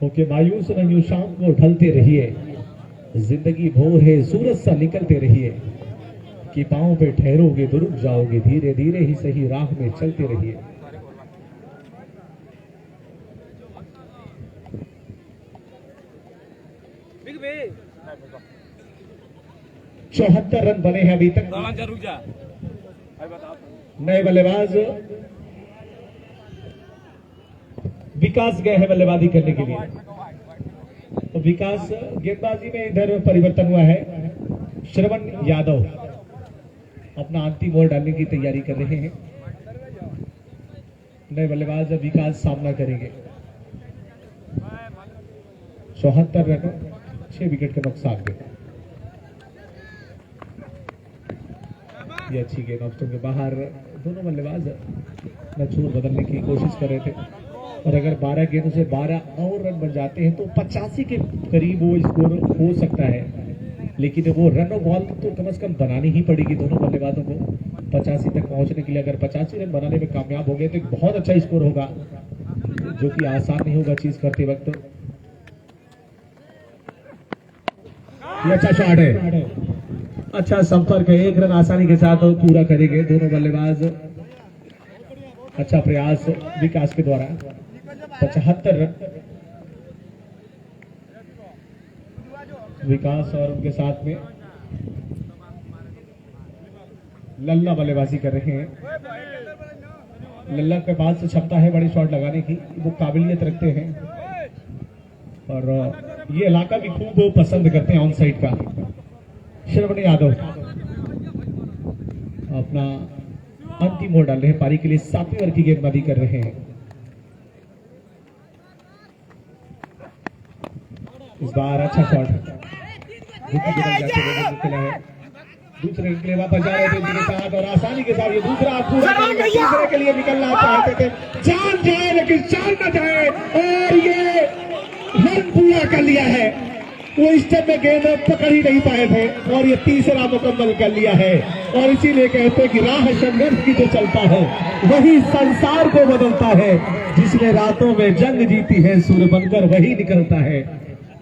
Speaker 1: ओके, मायूस नहीं शाम को ढलते रहिए, जिंदगी भोर है सूरज सा निकलते रहिए, कि पांव पे ठहरोगे तो रुक जाओगे, धीरे धीरे ही सही राह में चलते रहिए। चौहत्तर रन बने हैं अभी तक। नए बल्लेबाज विकास गए हैं बल्लेबाजी करने के लिए। तो विकास गेंदबाजी में इधर परिवर्तन हुआ है। श्रवण यादव अपना अंतिम ओवर डालने की तैयारी कर रहे हैं। नए बल्लेबाज विकास सामना करेंगे। 74 रन, 6 विकेट के नुकसान पे। ये अच्छी गेंद ऑप्शन के बाहर। दोनों बल्लेबाज नचूर बदलने की कोशिश कर रहे थे, और अगर 12 गेंदों से 12 और रन बन जाते हैं तो 85 के करीब वो स्कोर हो सकता है। लेकिन वो रन और बॉल तो कम से कम बनानी ही पड़ेगी दोनों बल्लेबाजों को 85 तक पहुंचने के लिए। अगर 85 रन बनाने में कामयाब हो गए तो एक बहुत अच्छा स्कोर होगा, जो कि आसान नहीं होगा चीज करते वक्त। ये अच्छा शॉट है, अच्छा संपर्क है। 1 रन आसानी के साथ पूरा करेंगे दोनों बल्लेबाज। अच्छा प्रयास विकास के द्वारा। 75 रन विकास, और उनके साथ में लल्ला बल्लेबाजी कर रहे हैं। लल्ला के पास से क्षमता है बड़ी शॉट लगाने की, वो काबिलियत रखते हैं, और ये इलाका भी खूब पसंद करते हैं ऑन साइड का। श्रवण यादव अपना अंतिम ओवर डाल रहे हैं पारी के लिए। 7वें ओवर की गेंदबाजी कर रहे हैं। इस बार अच्छा शॉट दूसरे के लिए वापस जा रहे थे इनके साथ, और आसानी के साथ ये दूसरा पूरा करेंगे। तीसरे के लिए निकलना चाहते थे, जान जाए लेकिन जान न जाए, और ये रन पूरा कर लिया है। वो इस टाइम में गेंद पकड़ ही नहीं पाए थे, और ये तीसरा मुकम्मल कर लिया है। और इसीलिए कहते हैं कि राह संघर्ष की जो चलता है वही संसार को बदलता है। जिसने रातों में जंग जीती है सूर्य बनकर वही निकलता है।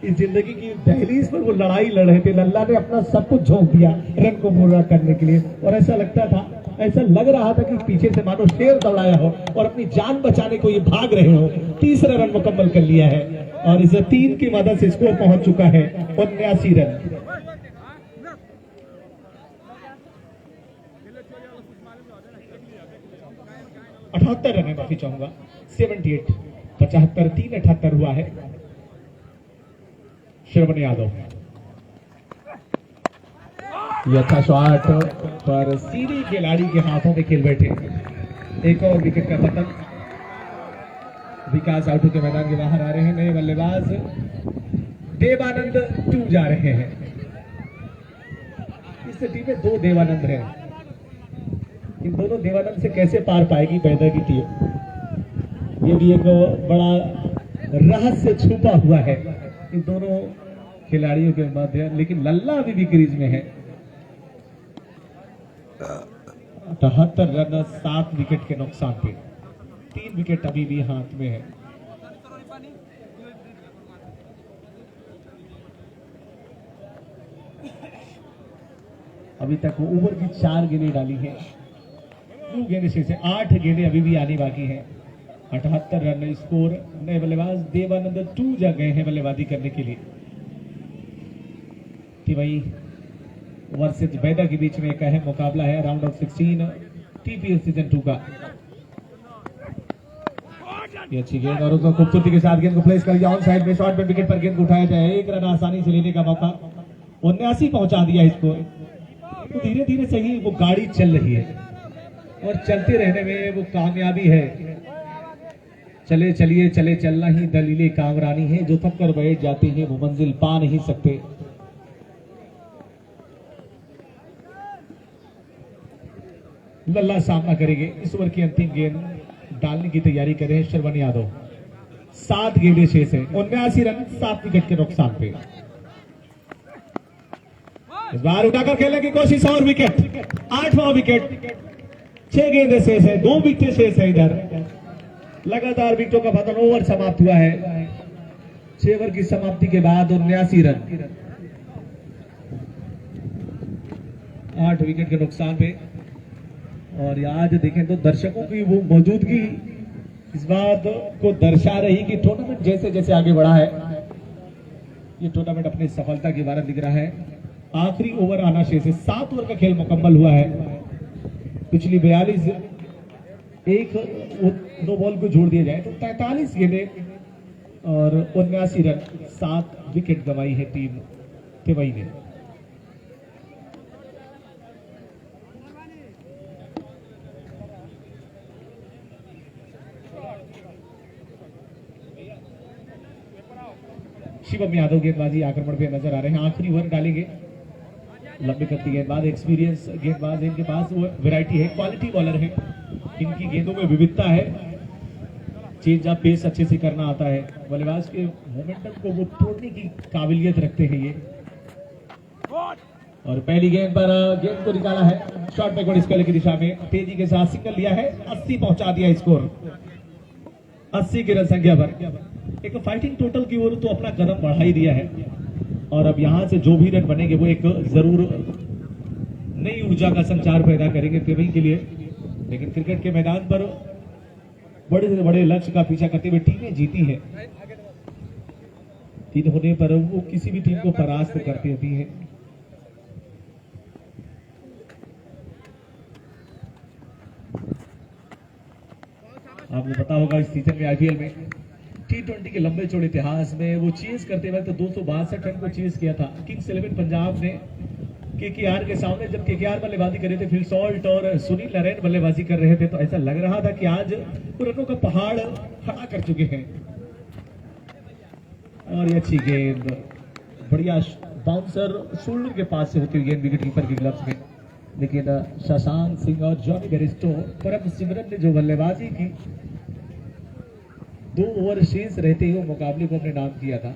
Speaker 1: इस जिंदगी की दहलीज पर वो लड़ाई लड़ रहे थे, लल्ला ने अपना सब कुछ झोंक दिया रन को पूरा करने के लिए। और ऐसा लगता था, ऐसा लग रहा था कि पीछे से मानो शेर दौड़ाया हो और अपनी जान बचाने को ये भाग रहे हो। तीसरा रन मुकम्मल कर लिया है, और इसे 3 की मदद से स्कोर पहुंच चुका है 79 रन। अठहत्तर रन है, माफी चाहूंगा, 78, 75, 3, 78 हुआ है। श्रवण यादव ये अच्छा शॉट पर सीधी खिलाड़ी के हाथों में खेल बैठे। एक और विकेट का पतन। विकास आउट के मैदान के बाहर आ रहे हैं। नए बल्लेबाज देवानंद 2 जा रहे हैं। इस टीम में 2 देवानंद हैं। इन दोनों देवानंद से कैसे पार पाएगी पैदा की टीम, ये भी एक बड़ा रहस्य छुपा हुआ है इन दोनों खिलाड़ियों के मध्य। लेकिन लल्ला अभी भी क्रीज में है। 78 रन 7 विकेट के नुकसान पे। 3 विकेट अभी भी हाथ में है। अभी तक वो ओवर की 4 गेंदें डाली हैं। 2 गेंदें से 8 गेंदें अभी भी आनी बाकी हैं। 78 रन स्कोर। नए बल्लेबाज देवानंद 2 जा गए हैं बल्लेबाजी करने के लिए। वही वर्सेस बैदा के बीच में एक अहम मुकाबला है राउंड ऑफ 16 टीपीएल सीजन 2 का। ये अच्छी गेंद और उसको खूबसूरती के साथ गेंद को प्लेस कर दिया ऑन साइड में। शॉर्ट पे विकेट पर गेंद को उठाया जाए, 1 रन आसानी से लेने का मौका। 79 पहुंचा दिया इसको। तो धीरे धीरे सही वो गाड़ी चल रही है और चलते रहने में वो कामयाबी है। चले चलिए चले चलना ही दलीले कामरानी है, जो थक कर बैठ जाते हैं वो मंजिल पा नहीं सकते। लल्ला सामना करेंगे। इस ओवर की अंतिम गेंद डालने की तैयारी कर रहे हैं श्रवण यादव। 7 गेंदें शेष है। 79 रन 7 विकेट के नुकसान पे। इस बार उठाकर खेलने की कोशिश और विकेट। 8वां विकेट। 6 गेंदें शेष है, 2 विकेट शेष है। इधर लगातार विकेटों का पतन। ओवर समाप्त हुआ है। 6 ओवर की समाप्ति के बाद 79 रन 8 विकेट के नुकसान पे। और आज देखें तो दर्शकों की वो मौजूदगी इस बात को दर्शा रही कि टूर्नामेंट जैसे जैसे आगे बढ़ा है, ये टूर्नामेंट अपनी सफलता की बात दिख रहा है। आखिरी ओवर आना शेष है। 7 ओवर का खेल मुकम्मल हुआ है। पिछली 42 एक 2 बॉल को जोड़ दिया जाए तो 43 गेंदें और 79 रन 7 विकेट गंवाई है टीम तिवाई ने। शिवम यादव गेंदबाजी आक्रमण पे नजर आ रहे हैं। आखिरी ओवर डालेंगे। लंबी करती गेंदबाज, एक्सपीरियंस गेंदबाज, इनके पास वो वैरायटी है, क्वालिटी बॉलर है। इनकी गेंदों में विविधता है। चेंज ऑफ पेस अच्छे से करना आता है। बल्लेबाज के मोमेंटम को वो तोड़ने की काबिलियत रखते हैं ये। और पहली गेंद पर गेंद को निकाला है शॉर्ट बैकवर्ड स्क्वायर की दिशा में। तेजी के साथ सिंगल लिया है। 80 पहुंचा दिया स्कोर। 80 की रन संख्या पर एक फाइटिंग टोटल की ओर तो अपना कदम बढ़ा ही दिया है। और अब यहां से जो भी रन बनेंगे वो एक जरूर नई ऊर्जा का संचार पैदा करेंगे तिवाई के लिए। लेकिन क्रिकेट के मैदान पर बड़े से बड़े लक्ष्य का पीछा करते हुए टीमें जीती है। 3 होने पर वो किसी भी टीम को परास्त करती रहती है। आपको पता होगा इस सीजन में आईपीएल में T20 के लंबे चौड़े इतिहास में वो चेस करते वक्त 262 रन को चेस किया था किंग्स 11 पंजाब ने केकेआर के सामने। जब केकेआर बल्लेबाजी कर रहे थे, फिल सॉल्ट और सुनील नारायण बल्लेबाजी कर रहे थे, तो ऐसा लग रहा था कि आज वो रनों का पहाड़ खड़ा कर चुके हैं। और ये अच्छी गेंद, बढ़िया बाउंसर शोल्डर के पास से होती हुई गेंद विकेट कीपर के ग्लव्स में। लेकिन शशांक सिंह और जॉनी बेरिस्टो परम सिमरन ने जो बल्लेबाजी की, 2 ओवर शेष रहते ही वो मुकाबले को अपने नाम किया था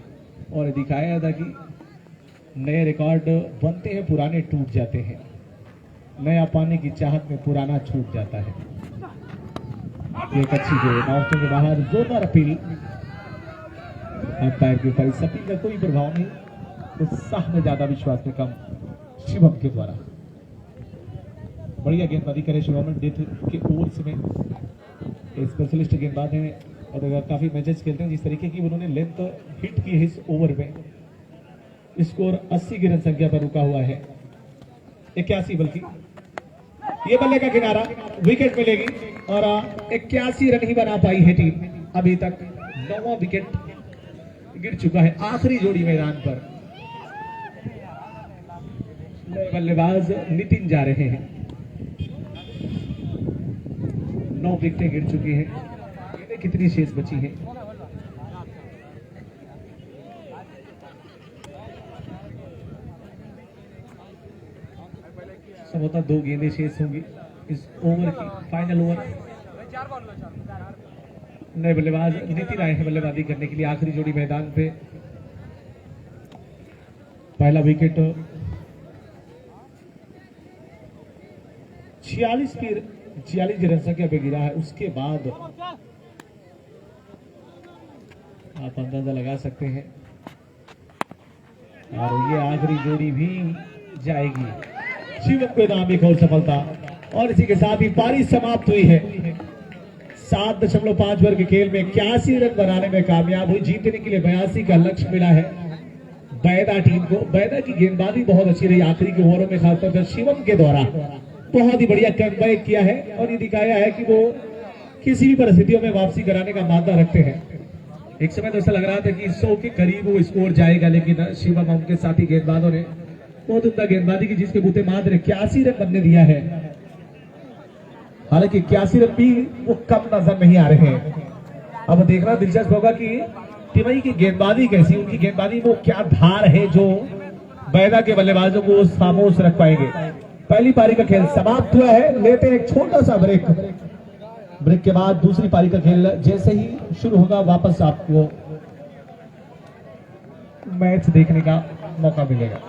Speaker 1: और दिखाया था कि नए रिकॉर्ड बनते हैं, पुराने टूट जाते हैं। नया पाने की चाहत में पुराना छूट जाता है। एक अच्छी गेंद ऑफ के बाहर, जोरदार अपील। अंपायर के ऊपर इस अपील का कोई प्रभाव नहीं, उत्साह में ज्यादा विश्वास में कम। शिवम के द्वारा बढ़िया गेंदबाजी करे शिवम डेथ के ओवर्स में। स्पेशलिस्ट गेंदबाज हैं और काफी मैचेस खेलते हैं। जिस तरीके की उन्होंने लेंथ हिट की है इस ओवर में, स्कोर 80 की रन संख्या पर रुका हुआ है। 81 बल्कि ये बल्ले का किनारा, विकेट मिलेगी और 81 रन ही बना पाई है टीम। अभी तक 9वां विकेट गिर चुका है। आखिरी जोड़ी मैदान पर बल्लेबाज नितिन जा रहे हैं। 9 विकेटें गिर चुकी हैं। कितनी शेष बची है? संभवतः 2 गेंदें शेष होंगी इस ओवर की, फाइनल ओवर। नए बल्लेबाज नितिन आए हैं बल्लेबाजी करने के लिए। आखिरी जोड़ी मैदान पे। पहला विकेट 46 रन संख्या पे गिरा है। उसके बाद आप अंदाजा लगा सकते हैं और ये आखिरी जोड़ी भी जाएगी। शिवम के नाम एक और सफलता। और इसी के साथ ही पारी समाप्त हुई है। 7.5 ओवर के खेल में 81 रन बनाने में कामयाब हुई। जीतने के लिए 82 का लक्ष्य मिला है बैदा टीम को। बैदा की गेंदबाजी बहुत अच्छी रही आखिरी के ओवरों में, खासतौर पर शिवम के द्वारा बहुत ही बढ़िया कमबैक किया है और ये दिखाया है कि वो किसी भी परिस्थितियों में वापसी कराने का मादा रखते हैं। एक समय तो ऐसा लग रहा था कि 100 के करीब वो स्कोर जाएगा, लेकिन शिवम उनके साथी गेंदबाजों ने बहुत उम्दा गेंदबाजी की, जिसके बूते मात्र 81 रन बनने दिया है। हालांकि 81 रन भी वो कम नजर नहीं आ रहे हैं। अब देखना दिलचस्प होगा कि तिमई की गेंदबाजी कैसी, उनकी गेंदबाजी वो क्या धार है जो बैदा के बल्लेबाजों को खामोश रख पाएंगे। पहली पारी का खेल समाप्त हुआ है। लेते हैं एक छोटा सा ब्रेक। ब्रेक के बाद दूसरी पारी का खेल जैसे ही शुरू होगा वापस आपको मैच देखने का मौका मिलेगा।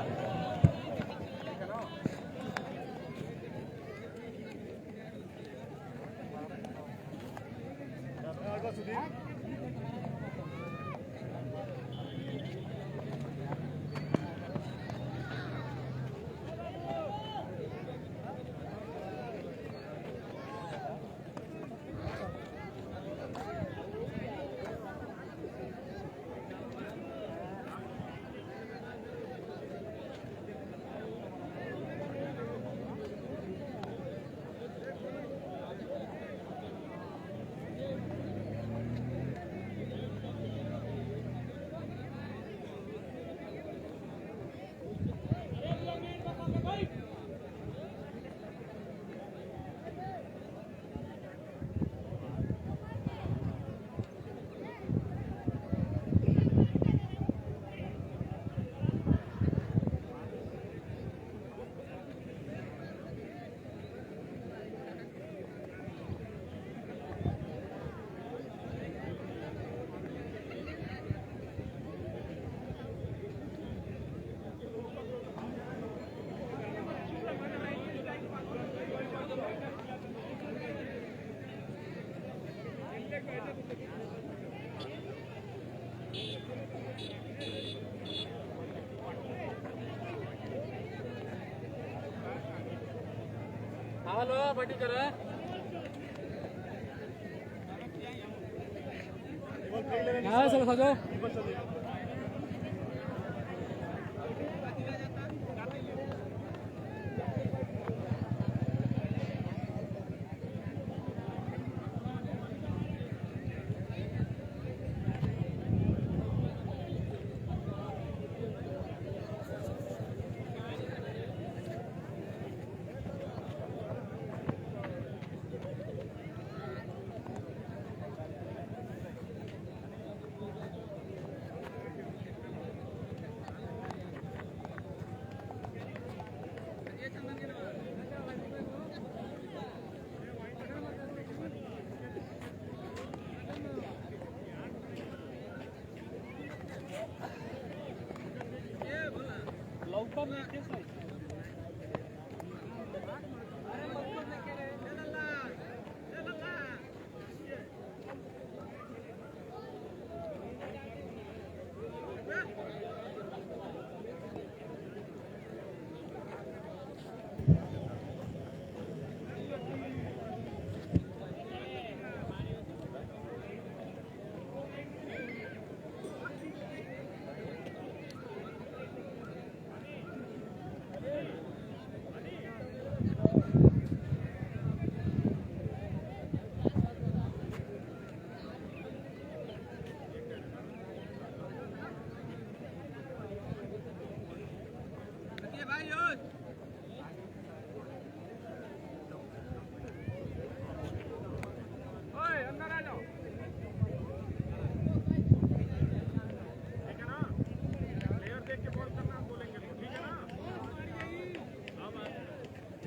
Speaker 3: हेलो बटी कर चलो सजो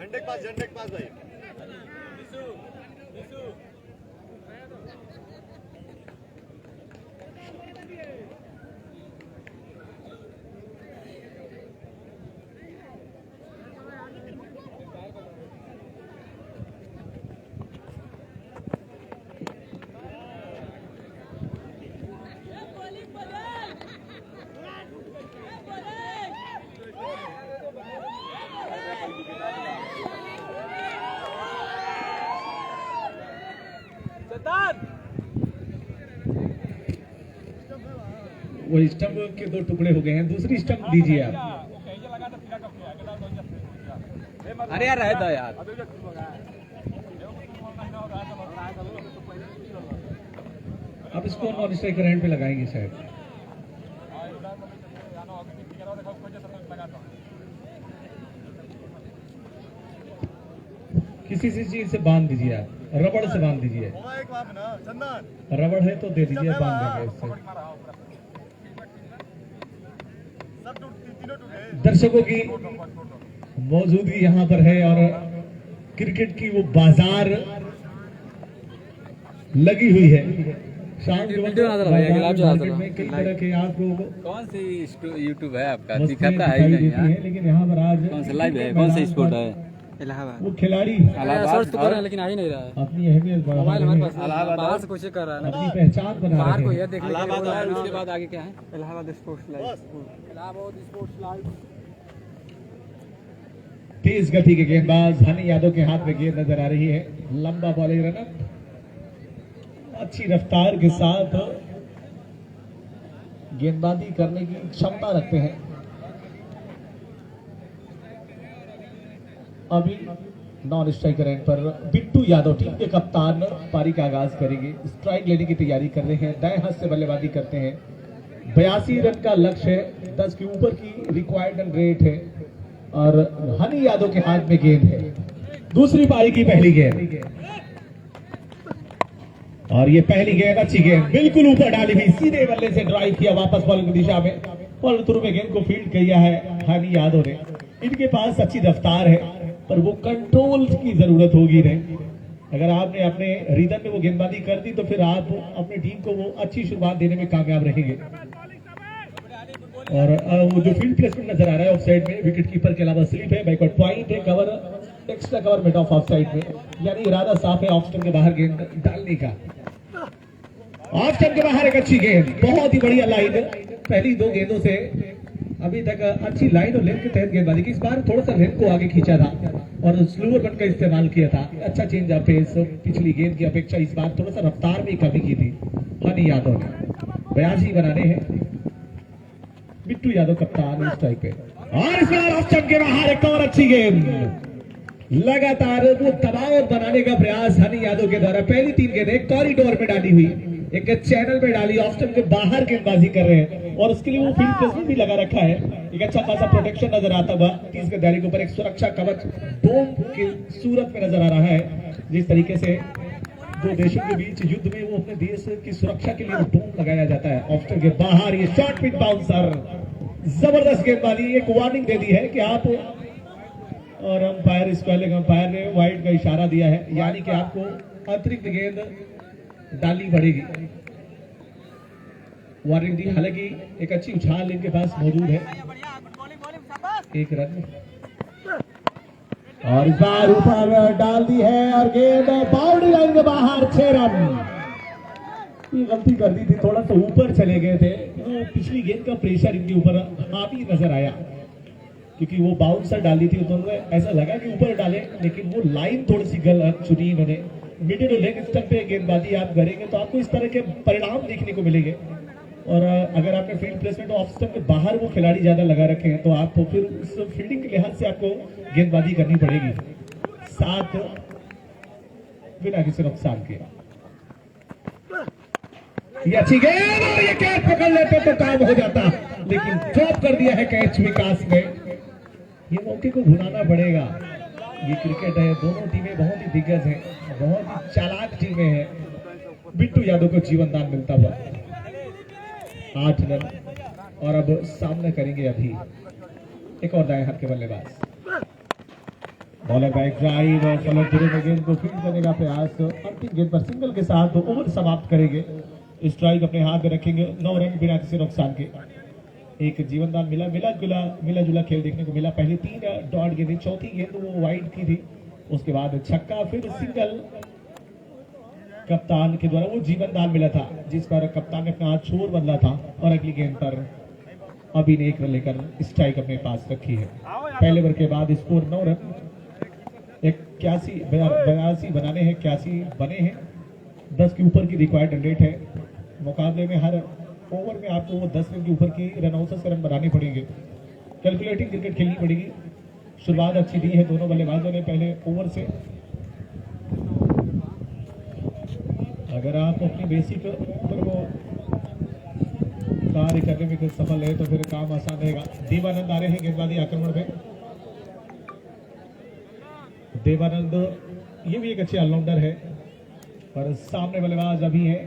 Speaker 2: झंडे के पास भाई।
Speaker 1: वो स्टंप के 2 टुकड़े हो गए हैं, दूसरी स्टंप दीजिए आप।
Speaker 3: अरे यार रहता यार
Speaker 1: आप इसको नॉन स्ट्राइकर हैंड पे लगाएंगे शायद। किसी चीज से बांध दीजिए आप, रबड़ से बांध दीजिए।
Speaker 2: होगा एक वहाँ पे ना चंदन
Speaker 1: रबड़ है तो दे दीजिए, बांध देंगे इससे।
Speaker 2: सब तीनों टूटे
Speaker 1: दर्शकों की मौजूदगी यहाँ पर है और क्रिकेट की वो बाजार लगी हुई है। शाम के वक्त मार्केट में कई तरह के आपको
Speaker 3: कौन सी यूट्यूब है आपका
Speaker 1: वस्तुएं
Speaker 3: दिखाता है
Speaker 1: दिखाई
Speaker 3: ही नहीं
Speaker 1: देती है,
Speaker 3: यार।
Speaker 1: लेकिन यहाँ पर आज
Speaker 3: कौन सा लाइव है, कौन सा स्पोर्ट है? इलाहाबाद
Speaker 1: वो खिलाड़ी
Speaker 3: सर्च तो कर रहा है लेकिन आ ही नहीं रहा है।
Speaker 1: अपनी अहमियत बढ़ा
Speaker 3: मोबाइल
Speaker 1: रहे
Speaker 3: हमारे
Speaker 1: हैं,
Speaker 3: पास है, बाहर से कोशिश कर रहा है ना,
Speaker 1: अपनी पहचान बना
Speaker 3: बाहर को
Speaker 1: रहे
Speaker 3: यह
Speaker 1: हैं।
Speaker 3: देखने के लिए बोला है, उसके बाद आगे क्या है?
Speaker 2: Allahabad sports live
Speaker 3: Allahabad sports live.
Speaker 1: तेज गति के गेंदबाज हनी यादव के हाथ में गेंद नजर आ रही है। लंबा बॉलिंग रनअप, अच्छी रफ्तार के साथ गेंदबाजी करने की क्षमता रखते हैं। अभी नॉन स्ट्राइकर एंड पर बिट्टू यादव टीम के कप्तान पारी का आगाज करेंगे। स्ट्राइक लेने की तैयारी कर रहे हैं, दाएं हाथ से बल्लेबाजी करते हैं। 82 रन का लक्ष्य है, 10 के ऊपर की रिक्वायर्ड रन रेट है और हनी यादव के हाथ में गेंद है। दूसरी पारी की पहली गेंद और ये पहली गेंद अच्छी गेंद बिल्कुल ऊपर डाली हुई, सीधे बल्ले से ड्राइव किया वापस बॉलिंग की दिशा में और थ्रू में गेंद को फील्ड किया है हनी यादव ने। इनके पास अच्छी रफ्तार है पर वो कंट्रोल की जरूरत होगी नहीं। अगर आपने अपने रिदम में वो गेंदबाजी कर दी तो फिर आप अपनी टीम को वो अच्छी शुरुआत देने में कामयाब रहेंगे। और वो जो फील्ड प्लेसमेंट नजर आ रहा है ऑफ साइड में, विकेट कीपर के अलावा स्लिप है, बैकवर्ड पॉइंट है, cover extra cover mid of side में, यानी इरादा साफ है ऑफ स्टंप के बाहर गेंद डालने का। ऑफ स्टंप के बाहर एक अच्छी गेंद, बहुत ही बढ़िया लाइन। पहली 2 गेंदों से अभी तक अच्छी लाइन और लेंथ के तहत गेंदबाजी की। इस बार थोड़ा सा लेंथ को आगे खींचा था और स्लोअर बन का इस्तेमाल किया था। अच्छा चेंज ऑफ पेस, पिछली गेंद की अपेक्षा इस बार थोड़ा सा रफ्तार में कमी की थी हनी यादव ने। 82 बनाने हैं। बिट्टू यादव कप्तान स्ट्राइक पे और इस बार ऑफ स्टंप के बाहर एक और अच्छी गेंद। लगातार वो दबाव बनाने का प्रयास हनी यादव के द्वारा। पहली 3 गेंदें कॉरिडोर में डाली हुई, एक चैनल में डाली, ऑफ स्टंप के बाहर गेंदबाजी कर रहे हैं और उसके लिए वो फील्ड प्लेसमेंट भी लगा रखा है। एक अच्छा खासा प्रोटेक्शन नजर आता हुआ 30 गद्दारी के ऊपर एक सुरक्षा कवच डोम की सूरत में नजर आ रहा है। जिस तरीके से 2 देशों के बीच युद्ध में वो अपने देश की सुरक्षा के लिए डोम लगाया जाता है। ऑफ स्टंप के बाहर ये शॉर्ट पिच बाउंसर, जबरदस्त गेंदबाजी। एक वार्निंग दे दी है कि आप, और अंपायर इस पहले अंपायर ने वाइड का इशारा दिया है, यानी कि आपको अतिरिक्त गेंद डालनी पड़ेगी। वार्निंग दी, हालांकि एक अच्छी उछाल इनके पास मौजूद है। 1 रन और इस बार ऊपर डाल दी है और गेंद बाउंड्री लाइन के बाहर। 6 रन। ये गलती कर दी थी, थोड़ा सा ऊपर चले गए थे, वो पिछली गेंद का प्रेशर इनके ऊपर हावी नजर आया क्योंकि वो बाउंसर डाली थी तो ऐसा लगा कि ऊपर डाले, लेकिन वो लाइन थोड़ी सी गलत चुनी इन्होंने। मिडिल लेग स्टंप पे गेंदबाजी आप करेंगे तो आपको इस तरह के परिणाम देखने को मिलेंगे। और अगर आपने फील्ड प्लेसमेंट ऑफ स्टंप के बाहर वो खिलाड़ी ज्यादा लगा रखे हैं तो आपको फिर उस फील्डिंग के लिहाज से आपको गेंदबाजी करनी पड़ेगी, साथ बिना किसी नुकसान के। ये अच्छी गेंद और ये कैच पकड़ लेते तो काम हो जाता, लेकिन ड्रॉप कर दिया है कैच विकास ने। ये मौके को भुनाना पड़ेगा। ये क्रिकेट है, दोनों टीमें बहुत ही दिग्गज हैं, बहुत ही चालाक टीमें हैं। बिट्टू यादव को जीवन दान मिलता हुआ 8 रन और अब सामना करेंगे अभी एक और दाएं हाथ के बल्लेबाज। बॉलर बैक ड्राइव और फॉलो थ्रू में गेंद को फील्ड करने का प्रयास। अंतिम गेंद पर सिंगल के साथ ओवर समाप्त करेंगे। स्ट्राइक अपने हाथ में रखेंगे। 9 रन बिना किसी नुकसान के। एक जीवनदान मिला जुला खेल देखने को मिला। पहली 3 डॉट गेंद, चौथी गेंद वो वाइड की थी, उसके बाद छक्का, फिर सिंगल कप्तान के द्वारा वो जीवनदान मिला था, जिस पर कप्तान ने अपना हाथ छोड़ बदला था और अगली गेंद पर अभी ने 1 रन लेकर स्ट्राइक अपने पास रखी है। पहले ओवर के बाद स्कोर 9 रन। 82 बनाने हैं, 81 बने हैं। 10 के ऊपर की रिक्वायर्ड रन रेट है। मुकाबले में हर ओवर में आपको वो 10 रन के ऊपर की रन औसत से रन बनाने पड़ेंगे, कैलकुलेटिंग क्रिकेट खेलनी पड़ेगी। शुरुआत अच्छी दी है दोनों बल्लेबाजों ने पहले ओवर से। अगर आप अपनी बेसिक पर वो कार्य करने में कुछ सफल है तो फिर काम आसान रहेगा। देवानंद आ रहे हैं गेंदबाजी आक्रमण में। देवानंद ये भी एक अच्छे ऑलराउंडर है, पर सामने बल्लेबाज अभी है।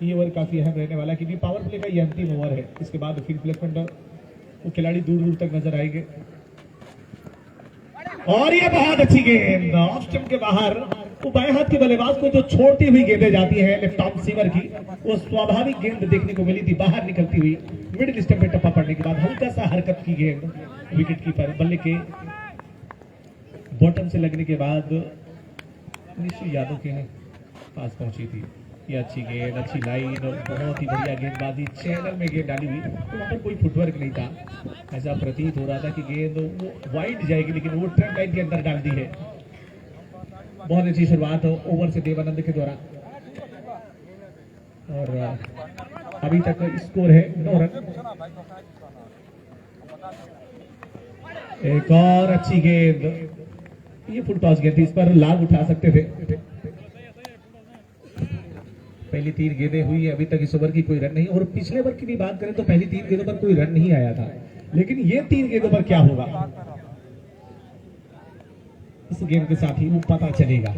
Speaker 1: ये ओवर काफी अहम रहने वाला है क्योंकि पावर प्ले का ये अंतिम ओवर है। इसके बाद फील्ड प्लेसमेंट वो खिलाड़ी दूर दूर तक नजर आएंगे। और ये बहुत अच्छी गेंद ऑफ स्टंप के बाहर। वो बाएं हाथ के बल्लेबाज को जो छोड़ती हुई गेंदें जाती है लेफ्ट आर्म सीवर की, वो स्वाभाविक गेंद देखने को मिली थी बाहर निकलती हुई। मिडिल स्टंप पे टप्पा पड़ने के बाद हल्का सा हरकत की गेंद विकेट कीपर बल्ले के बॉटम से लगने के बाद निशु यादव के पास पहुंची थी। ये अच्छी गेंद, अच्छी लाइन और बहुत ही बढ़िया गेंदबाजी। चैनल में गेंद डाली हुई तो वहां पर कोई फुटवर्क नहीं था। ऐसा प्रतीत हो रहा था कि गेंद वो वाइड जाएगी, लेकिन वो ट्रेंड लाइन के अंदर डाल दी है। बहुत अच्छी शुरुआत ओवर से देवानंद के द्वारा। और अभी तक स्कोर है 9 रन। एक और अच्छी गेंद, ये फुल टॉस गेंद थी, इस पर लाभ उठा सकते थे। पहली 3 गेंदें हुई है, अभी तक इस ओवर की कोई रन नहीं। और पिछले ओवर की भी बात करें तो पहली 3 गेंदों पर कोई रन नहीं आया था, लेकिन ये 3 गेंदों पर क्या होगा इस गेम के साथ ही वो पता चलेगा।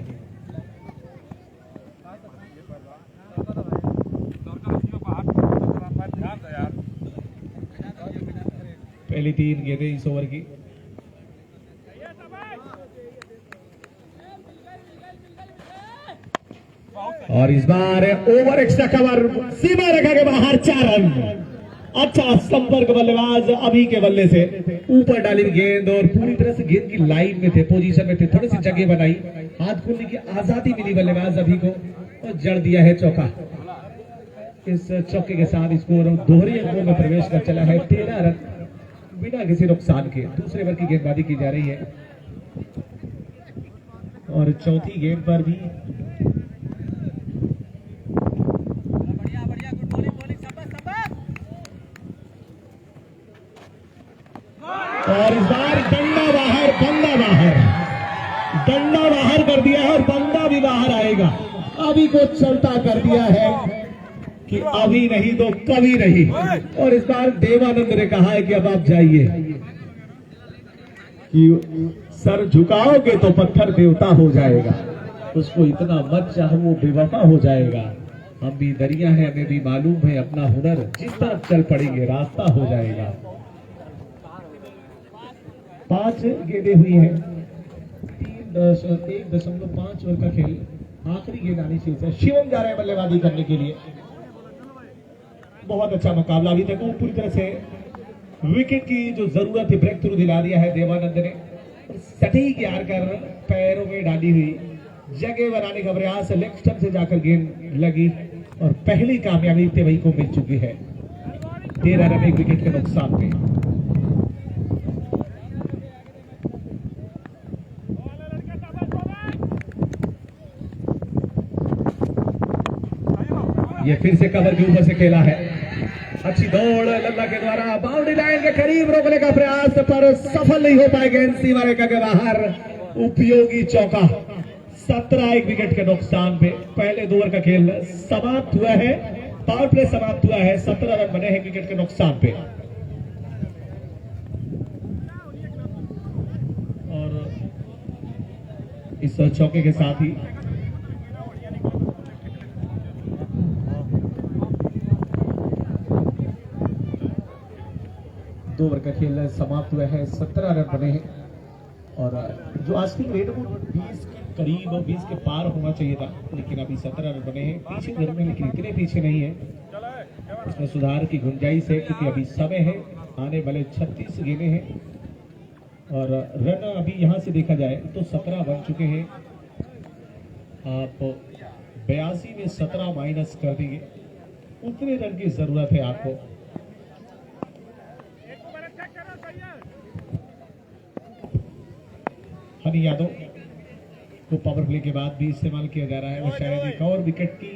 Speaker 1: पहली 3 गेंदें इस ओवर की। और इस बार ओवर एक्स्ट्रा कवर, सीमा रेखा के बाहर 4 रन। अच्छा संपर्क बल्लेबाज अभी के बल्ले से ऊपर डाली गेंद और पूरी तरह से गेंद की लाइन में थे, पोजीशन में थे, थोड़ी सी जगह बनाई, हाथ खोलने की आजादी मिली बल्लेबाज अभी को और जड़ दिया है चौका। इस चौके के साथ स्कोर दोहरी अंकों में प्रवेश कर चला है 13 रन बिना किसी नुकसान के। दूसरे ओवर की गेंदबाजी की जा रही है और चौथी गेंद पर भी और इस बार डंडा बाहर, बंदा बाहर, डंडा बाहर कर दिया है और बंदा भी बाहर आएगा। अभी को चलता कर दिया है कि अभी नहीं तो कभी नहीं। और इस बार देवानंद ने कहा है कि अब आप जाइए, कि सर झुकाओगे तो पत्थर देवता हो जाएगा, उसको इतना मत चाहो वो बेवफा हो जाएगा। हम भी दरिया है, हमें भी मालूम है अपना हुनर, जिस तरफ चल पड़ेंगे रास्ता हो जाएगा। 5 गेंदें हुई हैं, 1.5 ओवर का खेल, आखिरी गेंद आनी शेष है। शिवम जा रहे हैं बल्लेबाजी करने के लिए। बहुत अच्छा मुकाबला अभी तक, वो पूरी तरह से विकेट की जो जरूरत थी ब्रेक थ्रू दिला दिया है देवानंद ने। सटीक यार कर पैरों में डाली हुई, जगह बनाने का प्रयास, लेग स्टंप से जाकर गेंद लगी और पहली कामयाबी तेवई को मिल चुकी है। 13 रन 1 विकेट के नुकसान पे। ये फिर से कवर के ऊपर से खेला है, अच्छी दौड़ लल्ला के द्वारा बाउंड्री लाइन के करीब रोकने का प्रयास पर सफल नहीं हो पाए। गेंद सीमा रेखा के बाहर, उपयोगी चौका। 17 1 विकेट के नुकसान पे पहले 2 ओवर का खेल समाप्त हुआ है, पावर प्ले समाप्त हुआ है। 17 रन बने हैं विकेट के नुकसान पे। और इस चौके के साथ ही दो ओवर का खेल समाप्त हुआ है। 17 रन बने हैं और जो आस्किंग रेट वो 20 के करीब और 20 के पार होना चाहिए था, लेकिन अभी 17 रन बने हैं। पीछे जरूर है लेकिन इतने पीछे नहीं है, इसमें सुधार की गुंजाइश है क्योंकि अभी समय है, आने वाले 36 गेंदें हैं और रन अभी यहां से देखा जाए तो 17 बन चुके हैं। आप 82 में 17 माइनस कर देंगे, उतने रन की जरूरत है आपको। हनी यादव को पावर प्ले के बाद भी इस्तेमाल किया जा रहा है, वो शायद एक और विकेट की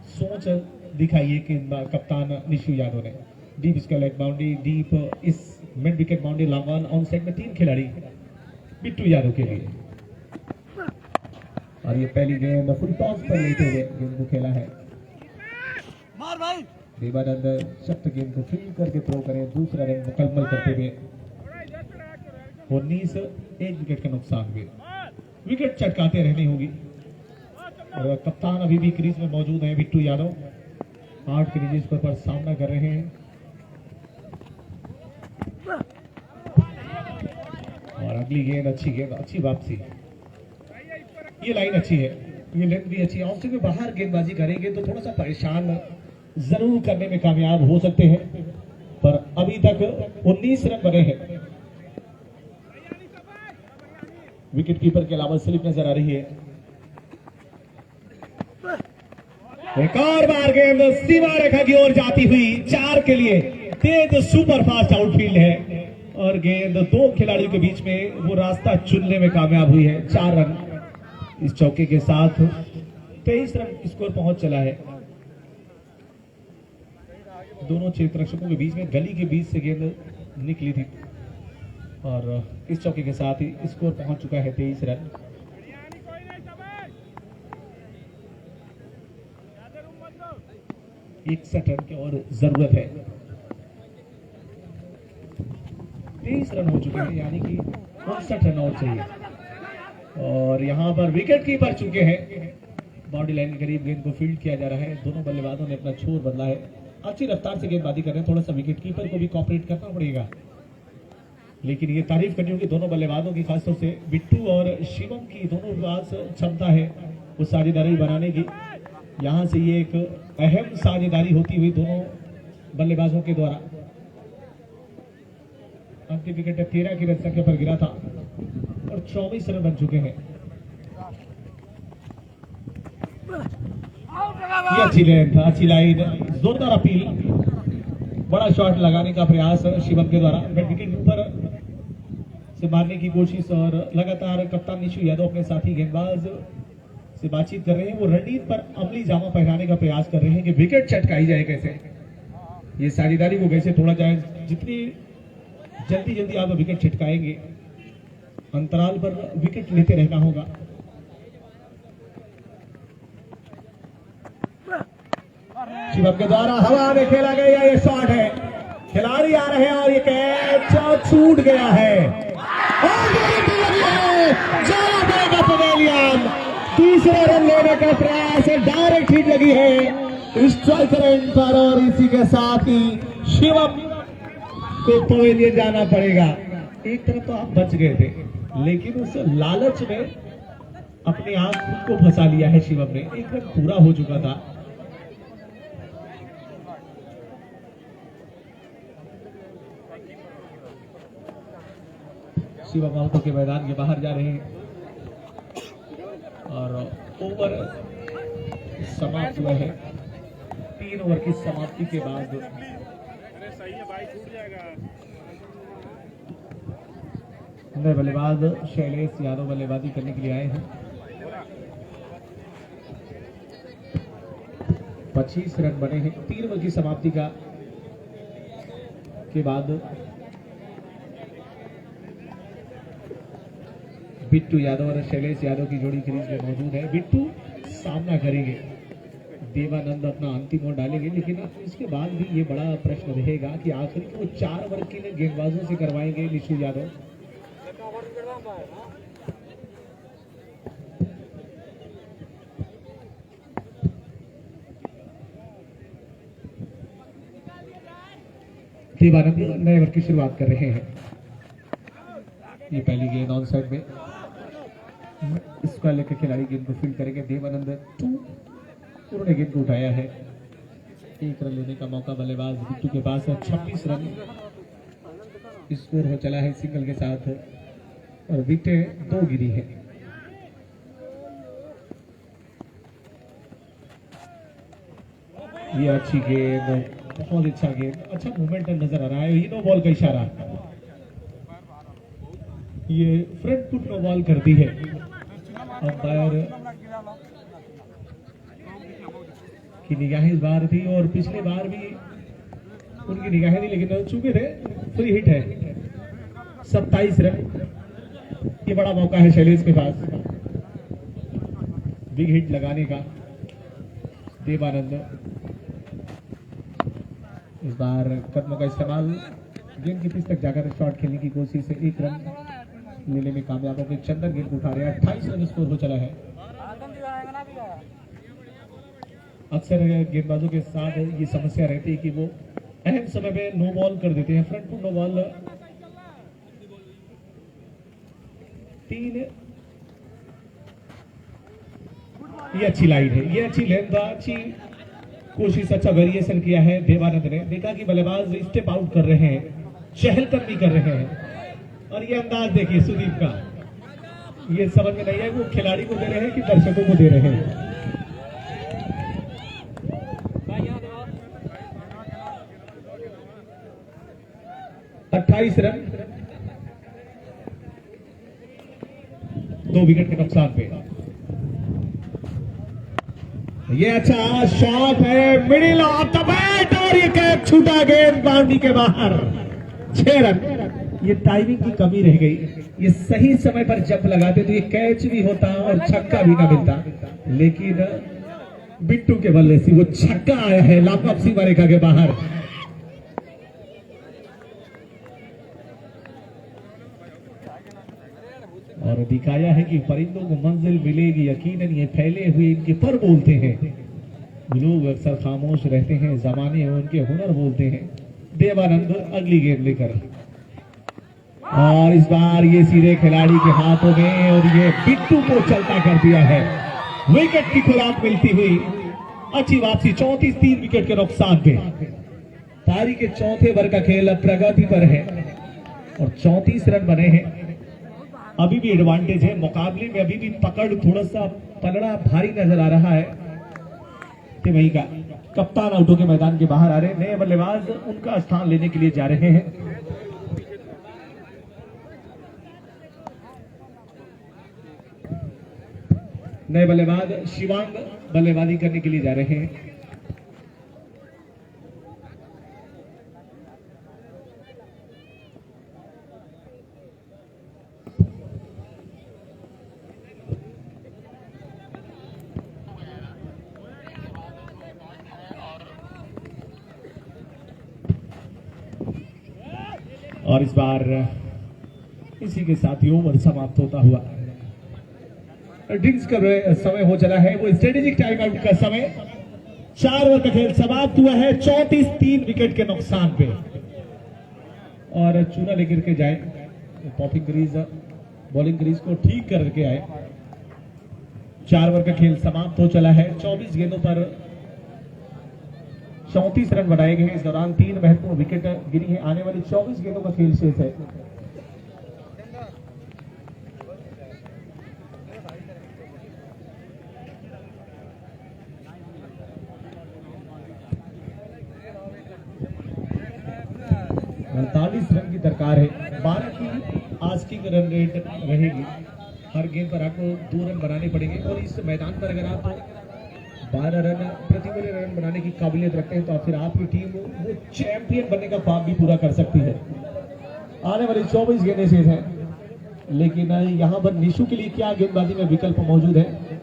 Speaker 1: सोच दिखाई है कि कप्तान निशु यादव ने। डीप इसका लेग बाउंड्री, डीप इस mid wicket boundary, long on on side में 3 खिलाड़ी बिट्टू यादव के लिए। और ये पहली गेंद फुल टॉस पर लेते हुए गेंद को खेला है
Speaker 2: मार भाई
Speaker 1: देवानंद। सख्त गेंद को फील्ड करके थ्रो करें, दूसरा रन मुकम्मल करते हुए 19 एक विकेट का नुकसान हुए। विकेट चटकाते रहनी होगी। और कप्तान अभी भी क्रीज में मौजूद है बिट्टू यादव, 8 क्रीज पर सामना कर रहे हैं। और अगली गेंद अच्छी गेंद, अच्छी वापसी। ये लाइन अच्छी है, ये लेंथ भी अच्छी है। ऑफ स्टंप के बाहर गेंदबाजी करेंगे तो थोड़ा सा परेशान जरूर करने में कामयाब हो सकते हैं, पर अभी तक 19 रन बने हैं। विकेट कीपर के अलावा स्लिप नजर आ रही है। एक और बार गेंद सीमा रेखा की ओर जाती हुई 4 के लिए। तेज सुपर फास्ट आउटफील्ड है और गेंद 2 खिलाड़ियों के बीच में वो रास्ता चुनने में कामयाब हुई है। 4 रन इस चौके के साथ 23 रन स्कोर पहुंच चला है। दोनों क्षेत्ररक्षकों के बीच में गली के बीच से गेंद निकली थी और इस चौके के साथ ही स्कोर पहुंच चुका है 23 रन। एक रन की और जरूरत है। 23 रन हो चुके हैं, यानी कि 59 रन और चाहिए। और यहां पर विकेट कीपर चुके हैं। बाउंड्री लाइन के करीब गेंद को फील्ड किया जा रहा है। दोनों बल्लेबाजों ने अपना छोर बदला है, अच्छी रफ्तार से गेंदबाजी कर रहे हैं। थोड़ा सा विकेट कीपर को भी कॉपरेट करना पड़ेगा, लेकिन ये तारीफ करनी होगी दोनों बल्लेबाजों की, खासतौर से बिट्टू और शिवम की। दोनों के पास क्षमता है वो साझेदारी बनाने की। यहां से ये एक अहम साझेदारी होती हुई दोनों बल्लेबाजों के द्वारा। अंतिम विकेट 13 की रन संख्या पर गिरा था और 24 रन बन चुके हैं। ये अच्छी लेंथ, अच्छी लाइन, जोरदार अपील, बड़ा शॉट लगाने का प्रयास शिवम के द्वारा। विकेट ऊपर से मारने की कोशिश और लगातार कप्तान निशु यादव अपने साथी गेंदबाज से बातचीत कर रहे हैं। वो रणनीति पर अमली जामा पहनाने का प्रयास कर रहे हैं कि विकेट चटकाई जाए कैसे, ये साझेदारी को कैसे तोड़ा जाए। जितनी जल्दी आप विकेट छिटकाएंगे, अंतराल पर विकेट लेते रहना होगा। शिवम के द्वारा हवा में खेला गया ये शॉट है, खिलाड़ी आ रहे हैं और ये कैच छूट गया है। तीसरा रन लेने का प्रयास है, डायरेक्ट हिट लगी है स्ट्राइक रेंज पर और इसी के साथ ही शिवम को पवेलियन जाना पड़ेगा। एक तरफ तो आप बच गए थे, लेकिन उस लालच में अपने आप खुद को फंसा लिया है शिवम ने। एक रन पूरा हो चुका था। शिवम आउटों के मैदान के बाहर जा रहे हैं और ओवर समाप्त हुआ है। 3 ओवर की समाप्ति के बाद नए बल्लेबाज शैलेश यादव बल्लेबाजी करने के लिए आए हैं। 25 रन बने हैं 3 ओवर की समाप्ति के बाद। बिट्टू यादव और शैलेश यादव की जोड़ी क्रीज में मौजूद है। बिट्टू सामना करेंगे, देवानंद अपना अंतिम ओवर डालेंगे, लेकिन इसके बाद भी ये बड़ा प्रश्न रहेगा कि आखिर वो 4 ओवर के लिए गेंदबाजों से करवाएंगे निशु यादव। देवानंद नए ओवर की शुरुआत कर रहे हैं। ये पहली गेंद ऑन साइड में, इसका लेकर खिलाड़ी गेंद को फील्ड करेंगे। देवानंद 2, उन्होंने गेंद को उठाया है। 1 रन लेने का मौका बल्लेबाज बिट्टू के पास है। 26 रन स्कोर हो चला है सिंगल के साथ और विकेट 2 गिरी है। ये अच्छी गेंद, बहुत अच्छा गेंद, अच्छा मूवमेंट नजर आ रहा है। ये नो बॉल का इशारा, ये फ्रंट फुट नो बॉल करती है। अंपायर की निगाहें इस बार थी और पिछली बार भी उनकी निगाहें थी, लेकिन चूके थे। फ्री हिट है, 27 रन। ये बड़ा मौका है शैलेश के पास बिग हिट लगाने का। देवानंद इस बार कदमों का इस्तेमाल, गेंद की पिच तक जाकर शॉट खेलने की कोशिश से 1 रन लेने में कामयाब हो गए। चंदन गेंद को उठा रहे हैं, 28 रन स्कोर हो चला है। अक्सर गेंदबाजों के साथ ये समस्या रहती है कि वो अहम समय पे नो बॉल कर देते हैं। Front foot no ball 3। ये अच्छी लाइन है, ये अच्छी लेंथ, अच्छी कोशिश, अच्छा वेरिएशन किया है देवानंद ने। देखा कि बल्लेबाज स्टेप आउट कर रहे हैं, चहलकदमी कर रहे हैं, और ये अंदाज देखिए सुदीप का, ये समझ में नहीं है वो खिलाड़ी को दे रहे हैं कि दर्शकों को दे रहे हैं। 28 रन 2 विकेट के नुकसान पे। ये अच्छा शॉट है, मिडिल ऑफ द बैट, और ये कैच छूटा, गेंद बाउंड्री के बाहर। 6 रन। ये टाइमिंग की कमी रह गई, ये सही समय पर जंप लगाते तो ये कैच भी होता और छक्का भी ना मिलता, लेकिन बिट्टू के बल्ले से वो छक्का आया है लाकअप सीमा रेखा के बाहर। और दिखाया है कि परिंदों को मंजिल मिलेगी, यकीनन ये फैले हुए इनके पर बोलते हैं। लोग अक्सर खामोश रहते हैं, जमाने उनके हुनर बोलते हैं। देवानंद अगली गेंद लेकर, और इस बार ये सीधे खिलाड़ी के हाथों में, और ये बिट्टू को चलता कर दिया है। विकेट की खुराक मिलती हुई अच्छी वापसी। 34 3 विकेट के नुकसान पे। पारी के चौथे ओवर का खेल प्रगति पर है और 34 रन बने हैं। अभी भी एडवांटेज है मुकाबले में, अभी भी पकड़ थोड़ा सा पलड़ा भारी नजर आ रहा है। कि वही का कप्तान आउटों के मैदान के बाहर आ रहे हैं, नए बल्लेबाज उनका स्थान लेने के लिए जा रहे हैं। नए बल्लेबाज शिवांग बल्लेबाजी करने के लिए जा रहे हैं। और इस बार इसी के साथ ही ओवर समाप्त होता हुआ ड्रिंक्स का समय हो चला है, वो स्ट्रेटेजिक टाइम आउट का समय। 4 ओवर का खेल समाप्त हुआ है 34 3 विकेट के नुकसान पे। और चूना लेकर के जाए, पॉपिंग क्रीज बॉलिंग क्रीज को ठीक करके आए। 4 ओवर का खेल समाप्त हो चला है। 24 गेंदों पर 34 रन बनाए गए हैं। इस दौरान 3 महत्वपूर्ण विकेट गिरी है। आने वाली 24 गेंदों का खेल शेष है। रन की दरकार है। 12 की आस्किंग रन रेट रहेगी। हर गेंद पर आपको 2 रन बनाने पड़ेंगे, और इस मैदान पर अगर आप 12 रन प्रति ओवर रन बनाने की काबिलियत रखते हैं तो फिर आपकी टीम वो चैंपियन बनने का ख्वाब भी पूरा कर सकती है। आने वाली 24 गेंदें शेष हैं, लेकिन यहां पर निशु के लिए क्या गेंदबाजी में विकल्प मौजूद है।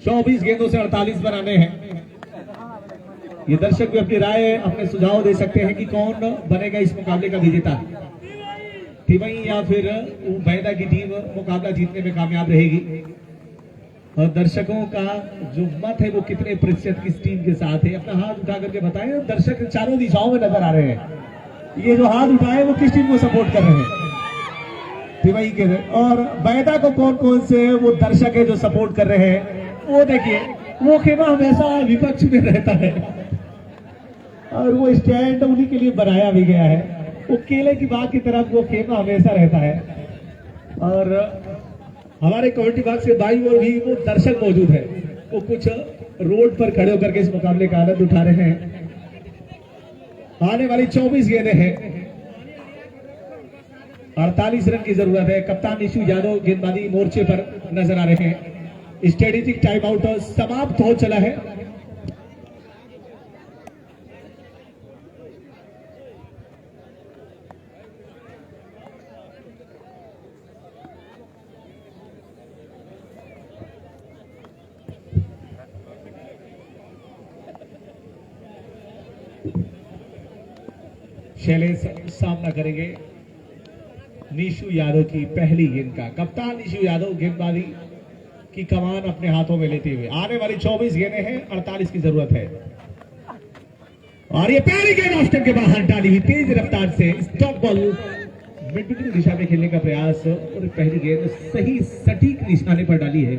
Speaker 1: चौबीस गेंदों से 48 बनाने हैं। ये दर्शक भी अपनी राय, अपने सुझाव दे सकते हैं कि कौन बनेगा इस मुकाबले का विजेता, तिवई या फिर बैदा की टीम मुकाबला जीतने में कामयाब रहेगी। और दर्शकों का जो मत है वो कितने प्रतिशत किस टीम के साथ है, अपना हाथ उठा करके बताएं। दर्शक चारों दिशाओं में नजर आ रहे हैं। ये जो हाथ उठाए वो किस टीम को सपोर्ट कर रहे हैं, तिवई के। और बैदा को कौन कौन से वो दर्शक है जो सपोर्ट कर रहे हैं, वो देखिए। वो खेमा हमेशा विपक्ष में रहता है और वो स्टैंड उन्हीं के लिए बनाया भी गया है। वो केले की बाग की तरफ वो खेमा हमेशा रहता है। और हमारे कमेटी बॉक्स के बाई ओर भी वो दर्शक मौजूद है। वो कुछ रोड पर खड़े होकर के इस मुकाबले का आनंद उठा रहे हैं। आने वाली 24 गेंदें हैं, 48 रन की जरूरत है। कप्तान निशु यादव गेंदबाजी मोर्चे पर नजर आ रहे हैं। स्ट्रेटेजिक टाइम आउट समाप्त हो चला है। शैलेश सामना करेंगे निशु यादव की पहली गेंद का। कप्तान निशु यादव गेंदबाजी की कमान अपने हाथों में लेते हुए। आने वाली 24 गेंदें हैं, 48 की जरूरत है। और ये पहली गेंद ऑफ स्टंप के बाहर डाली हुई तेज रफ्तार से स्टॉप बॉल मिड विकेट दिशा में खेलने का प्रयास और पहली गेंद सही सटीक निशाने पर डाली है।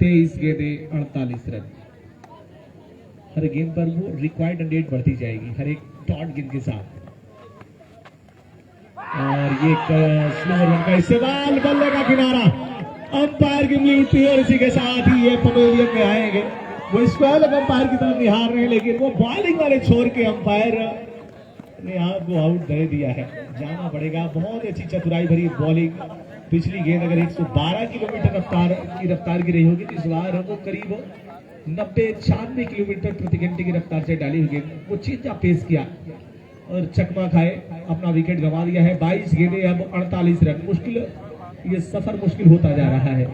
Speaker 1: 23 गेंदें 48 रन। हर गेंद पर वो रिक्वायर्ड रन रेट बढ़ती जाएगी हर एक डॉट गेंद के साथ। और ये स्लोअर रन का इस्तेमाल, बल्ले का किनारा, अंपायर की उंगली उठती है और इसी के साथ ही ये पवेलियन में आएंगे। वो स्क्वायर अंपायर की तरफ निहार रहे हैं, लेकिन वो बॉलिंग वाले छोड़ के अंपायर ने आपको आउट दे दिया है। जाना पड़ेगा। बहुत अच्छी चतुराई भरी बॉलिंग। पिछली गेंद अगर 112 किलोमीटर रफ्तार की रही होगी तो इस बार वो करीब 90-96 किलोमीटर प्रति घंटे की रफ्तार से डाली हुई गेंद वो चेंज ऑफ पेस किया और चकमा खाए, अपना विकेट गंवा दिया है। 22 गेंदें अब 48 रन। मुश्किल, ये सफर मुश्किल होता जा रहा है।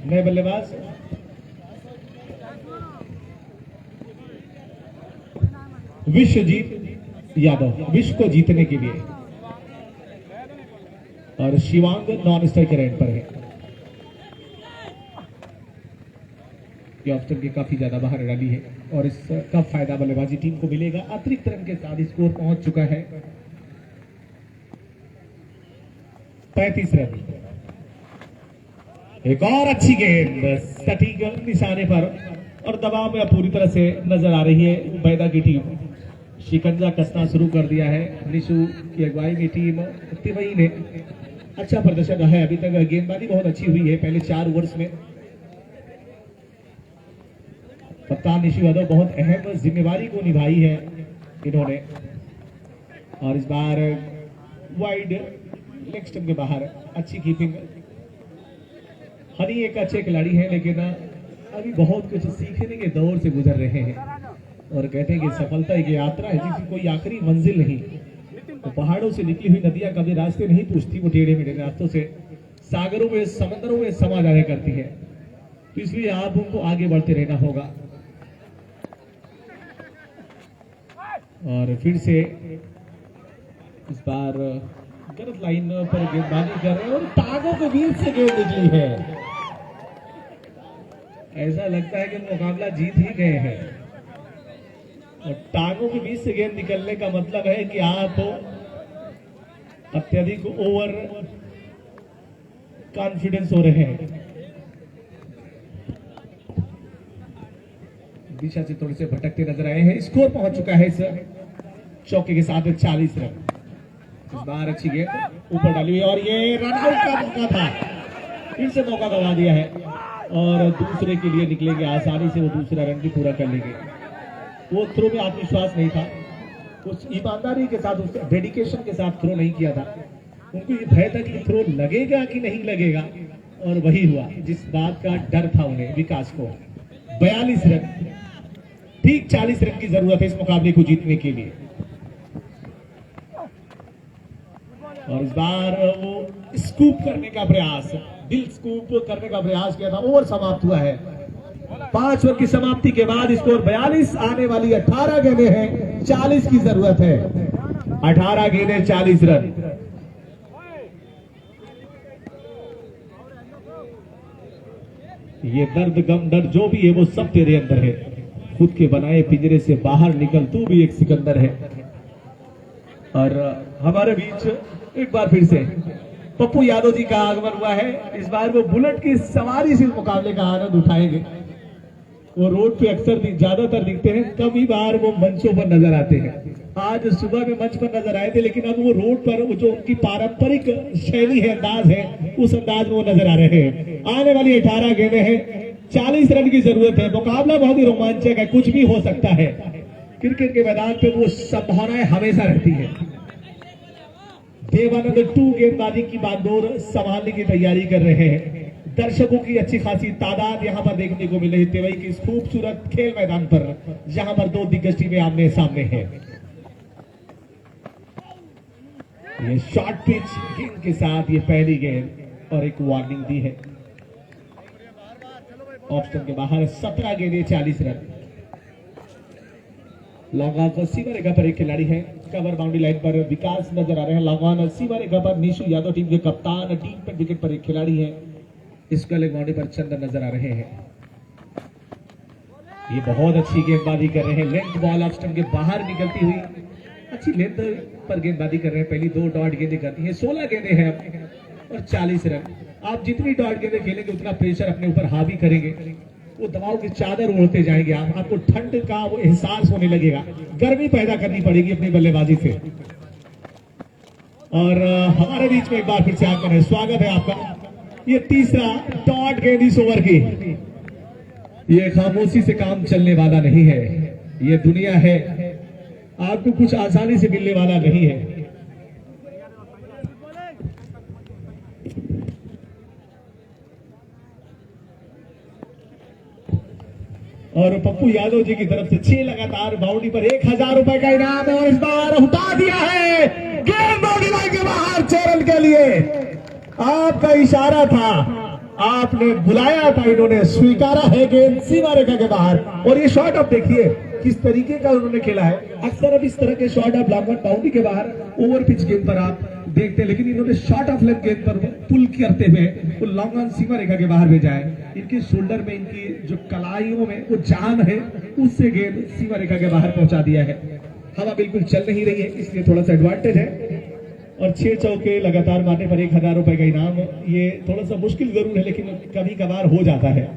Speaker 1: नए बल्लेबाज विश्वजीत यादव, विश्व को जीतने के लिए, और शिवांग नॉन स्ट्राइकर एंड पर है। ये ऑप्शन के काफी ज्यादा बाहर डाली है और इसका फायदा बल्लेबाजी टीम को मिलेगा। अतिरिक्त रन के साथ स्कोर पहुंच चुका है 35 रन। एक और अच्छी गेंद सटीक निशाने पर और दबाव में पूरी तरह से नजर आ रही है बैदा की टीम। शिकंजा कसना शुरू कर दिया है। निशु की अगुवाई में टीम तिवई ने अच्छा प्रदर्शन रहा है अभी तक। गेंदबाजी बहुत अच्छी हुई है पहले 4 ओवर्स में। कप्तान निशु यादव बहुत अहम जिम्मेवारी को निभाई है इन्होंने। और इस बार वाइड लेग स्टंप के बाहर अच्छी कीपिंग। हनी एक अच्छे खिलाड़ी हैं, लेकिन अभी बहुत कुछ सीखने के दौर से गुजर रहे हैं और कहते हैं कि सफलता एक यात्रा है जिसकी कोई आखिरी मंजिल नहीं। तो पहाड़ों से निकली हुई नदियां कभी रास्ते नहीं पूछती, वो टेढ़े मेढ़े रास्तों से सागरों में समंदरों में समा जाया करती है। तो इसलिए आप उनको आगे बढ़ते रहना होगा। और फिर से इस बार गलत लाइन पर गेंदबाजी कर रहे हैं और टांगों के बीच से गेंद निकली है। ऐसा लगता है कि मुकाबला जीत ही गए हैं। और टांगों के बीच से गेंद निकलने का मतलब है कि आप अत्यधिक ओवर कॉन्फिडेंस हो रहे हैं। दिशा से थोड़े से भटकते नजर आए हैं। स्कोर पहुंच चुका है इस चौके के साथ 40 रन। इस बार अच्छी गेंद ऊपर डाली हुई और ये रन आउट का मौका था, फिर से मौका गंवा दिया है और दूसरे के लिए निकलेंगे। आसानी से वो दूसरा रन भी पूरा कर लेंगे। वो थ्रो में आत्मविश्वास नहीं था, उस ईमानदारी के साथ, उस डेडिकेशन के साथ थ्रो नहीं किया था। उनको ये भय था कि थ्रो लगेगा कि नहीं लगेगा, और वही हुआ जिस बात का डर था उन्हें, विकास को। 42 रन, ठीक 40 रन की जरूरत है इस मुकाबले को जीतने के लिए। और इस बार वो स्कूप करने का प्रयास, दिल स्कूप करने का प्रयास किया था। ओवर समाप्त हुआ है। 5 ओवर की समाप्ति के बाद स्कोर 42। आने वाली 18 गेंदें हैं, 40 की जरूरत है। 18 गेंदें 40 रन। ये दर्द गम डर जो भी है वो सब तेरे अंदर है। खुद के बनाए पिंजरे से बाहर निकल, तू भी एक सिकंदर है। और हमारे बीच एक बार फिर से पप्पू यादव जी का आगमन हुआ है। इस बार वो बुलेट की सवारी से इस मुकाबले का आनंद उठाएंगे। वो रोड पे अक्सर ज्यादातर दिखते हैं, कभी बार वो मंचों पर नजर आते हैं। आज सुबह में मंच पर नजर आए थे, लेकिन अब वो रोड पर वो जो उनकी पारंपरिक शैली है, अंदाज है, उस अंदाज में वो नजर आ रहे हैं। आने वाली 18 गेंदें हैं, 40 रन की जरूरत है। मुकाबला बहुत ही रोमांचक है, कुछ भी हो सकता है। क्रिकेट के मैदान पे वो संभावनाएं हमेशा रहती है। देवानंद 2 गेंदबाजी की बागडोर संभालने की तैयारी कर रहे हैं। दर्शकों की अच्छी खासी तादाद यहां पर देखने को मिल रही है तिवई के इस खूबसूरत खेल मैदान पर, जहां पर 2 दिग्गज टीमें आमने सामने हैं। ये शॉर्ट पिच गेंद के साथ ये पहली गेंद और एक वार्निंग दी है। ऑप्शन के बाहर 17 गेंदें 40 रन। लॉन्ग ऑन सीमा रेखा पर एक खिलाड़ी है, कवर बाउंड्री लाइन पर विकास नजर आ रहे हैं। लॉन्ग ऑन सीमा रेखा पर निशु यादव टीम के कप्तान, टीम पर विकेट पर एक खिलाड़ी है। इसका लेग बाउंड्री पर चंदन नजर आ रहे हैं। ये बहुत अच्छी गेंदबाजी कर रहे हैं। लेंथ बॉल ऑफ स्टंप के बाहर निकलती हुई अच्छी लेंथ पर गेंदबाजी कर रहे हैं। पहली 2 डॉट गेंदें करती हैं, 16 गेंदें हैं और 40 रन। आप जितनी डॉट गेंदें खेलेंगे उतना प्रेशर अपने ऊपर हावी करेंगे, वो दबाव की चादर ओढ़ते जाएंगे। आपको ठंड का वो एहसास होने लगेगा, गर्मी पैदा करनी पड़ेगी अपनी बल्लेबाजी से। और हमारे बीच में एक बार फिर से आकर है, स्वागत है आपका। ये तीसरा डॉट गेंद इस ओवर की। ये खामोशी से काम चलने वाला नहीं है, ये दुनिया है, आपको कुछ आसानी से मिलने वाला नहीं है। और पप्पू यादव जी की तरफ से 6 लगातार बाउंड्री पर 1000 रुपए का इनाम है। और इस बार उठा दिया है गेंद बाउंड्री लाइन के बाहर 6 रन के लिए। आपका इशारा था, आपने बुलाया था, इन्होंने स्वीकारा है गेंद सीमा रेखा के बाहर। और ये शॉट आप देखिए किस तरीके का उन्होंने खेला है। अक्सर अब इस तरह के शॉट आप लॉन्ग ऑन बाउंड्री के बाहर ओवर पिच गेंद पर आप देखते हैं, लेकिन इन्होंने शॉट ऑफ लेंथ गेंद पर पुल करते हुए वो लॉन्ग ऑन सीमा रेखा के बाहर भेजा है। इनके शोल्डर में, इनकी जो कलाइयों में वो जान है, उससे गेंद सीमा रेखा के बाहर पहुंचा दिया है। हवा बिल्कुल चल नहीं रही है, इसलिए थोड़ा सा एडवांटेज है। और 6 चौके लगातार मारने पर 1000 रुपए का इनाम। ये थोड़ा सा मुश्किल जरूर है, लेकिन कभी कभार हो जाता है।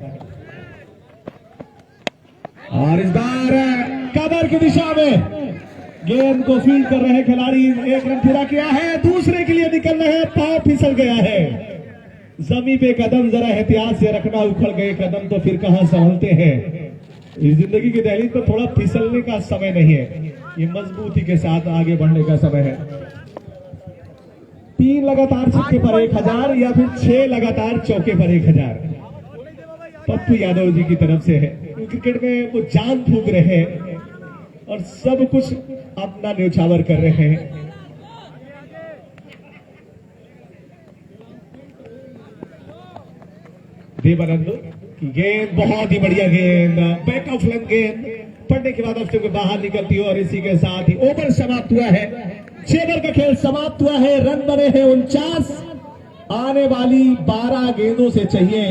Speaker 1: और इस बार कवर की दिशा में गेंद को फील्ड कर रहे खिलाड़ी, 1 रन पूरा किया है, दूसरे के लिए निकल रहे हैं, पांव फिसल गया है। जमीन पे कदम जरा एहतियात से रखना, उखड़ गए कदम तो फिर कहां संभलते हैं। इस जिंदगी की दहलीज पर थोड़ा फिसलने का समय नहीं है, ये मजबूती के साथ आगे बढ़ने का समय है। 3 लगातार छक्के पर 1000 या फिर 6 लगातार चौके पर 1000 पप्पू यादव जी की तरफ से है। क्रिकेट में वो जान फूंक रहे हैं और सब कुछ अपना न्यौछावर कर रहे हैं। देवानंद की गेंद, बहुत ही बढ़िया गेंद, बैक ऑफ लेंथ गेंद पड़ने के बाद ऑफ स्टंप के बाहर निकलती है। और इसी के साथ ही ओवर समाप्त हुआ है, 6 ओवर का खेल समाप्त हुआ है। रन बने हैं 49। आने वाली 12 गेंदों से चाहिए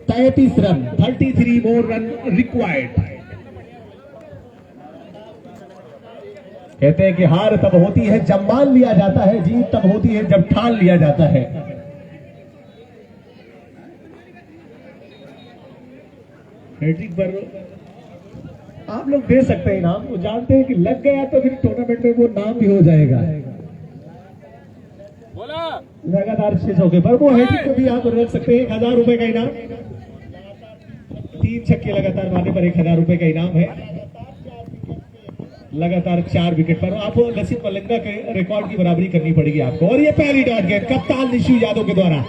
Speaker 1: 33 रन, 33 मोर रन रिक्वायर्ड। कहते हैं कि हार तब होती है जब मान लिया जाता है, जीत तब होती है जब ठान लिया जाता है। हैट्रिक पर आप लोग दे सकते हैं इनाम, वो जानते हैं कि लग गया तो फिर टूर्नामेंट में वो नाम भी हो जाएगा। लगातार 6 चौके पर वो हैट्रिक को भी आप रख सकते हैं। 1000 रुपए का इनाम, 3 छक्के लगातार मारने पर 1000 रुपए का इनाम है। लगातार 4 विकेट पर आपको लसित मलिंगा के रिकॉर्ड की बराबरी करनी पड़ेगी आपको। और ये पहली डॉट गेंद कप्तान निशु यादव के द्वारा।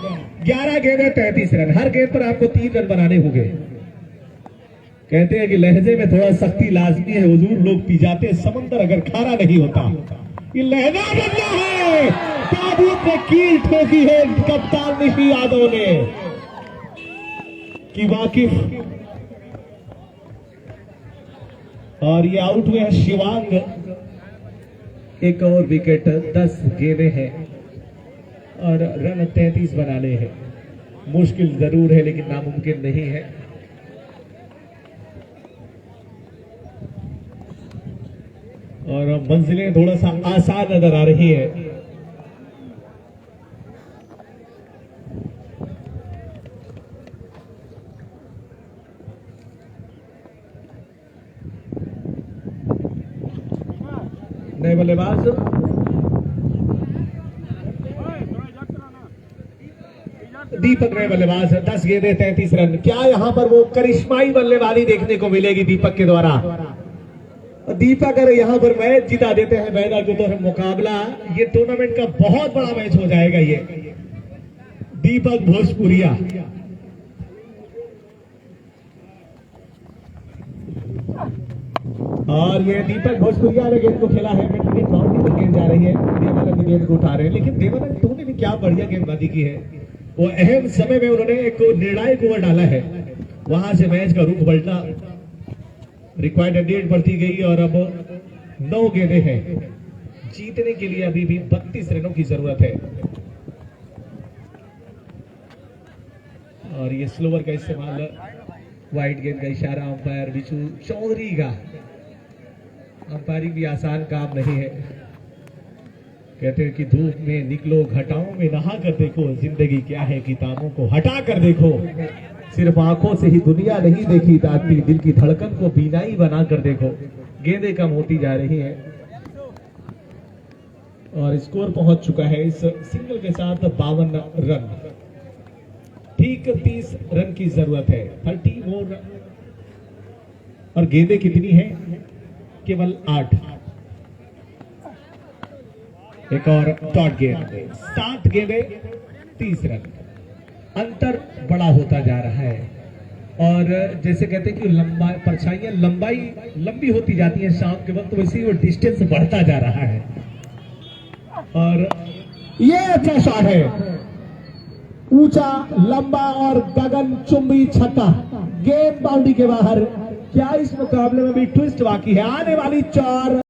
Speaker 1: 11 गेंद है 33 रन, हर गेंद पर आपको 3 रन बनाने होंगे। कहते हैं कि लहजे में थोड़ा सख्ती लाजमी है हुजूर, लोग पी जाते समंदर अगर खारा नहीं होता। ये लहजा बदला है, ताबूत ने कील ठोकी है कप्तान निशु यादव ने कि वाकिफ। और ये आउट हुए हैं शिवांग, 1 और विकेट, 10 गेंदें हैं और रन 33 बनाने हैं। मुश्किल जरूर है लेकिन नामुमकिन नहीं है। और मंजिलें थोड़ा सा आसान नजर आ रही है। नए बल्लेबाज दीपक नए बल्लेबाज, 10 गेंदें 33 रन। क्या यहां पर वो करिश्माई बल्लेबाजी देखने को मिलेगी दीपक के द्वारा? दीपक अगर यहां पर मैच जिता देते हैं बैदा को तो मुकाबला ये टूर्नामेंट का बहुत बड़ा मैच हो जाएगा। ये दीपक भोजपुरिया और ये दीपक भोजपुरिया ने गेंद को खेला है, मिड विकेट बाउंड्री पर गेंद जा रही है, देवानंद गेंद को उठा रहे हैं। लेकिन देवानंद टू ने भी क्या बढ़िया गेंदबाजी की है। वो अहम समय में उन्होंने एक निर्णायक ओवर डाला है, वहां से मैच का रुख पलटा, रिक्वायर्ड रेट बढ़ती गई और अब 9 गेंदें हैं। जीतने के लिए अभी भी 32 रनों की जरूरत है। और ये स्लोवर का इस्तेमाल, वाइड गेंद का इशारा अंपायर बिशु चौधरी का। अंपायरिंग भी आसान काम नहीं है। कहते हैं कि धूप में निकलो, घटाओं में नहा कर देखो, जिंदगी क्या है किताबों को हटा कर देखो। सिर्फ आंखों से ही दुनिया नहीं देखी जाती, दिल की धड़कन को बीनाई बना कर देखो। गेंदें कम होती जा रही हैं और स्कोर पहुंच चुका है इस सिंगल के साथ 52 रन। ठीक 30 रन की जरूरत है, 30 मोर। और गेंदें कितनी हैं? केवल 8। एक और डॉट गेंद, 7 गेंदें 30 रन। अंतर बड़ा होता जा रहा है और जैसे कहते हैं कि लंबा परछाइयां लंबी होती जाती हैं शाम के वक्त, वैसे ही वो डिस्टेंस बढ़ता जा रहा है। और ये अच्छा शॉट है, ऊंचा, लंबा और गगन चुंबी छक्का, गेंद बाउंड्री के बाहर। क्या इस मुकाबले में भी ट्विस्ट बाकी है? आने वाली 4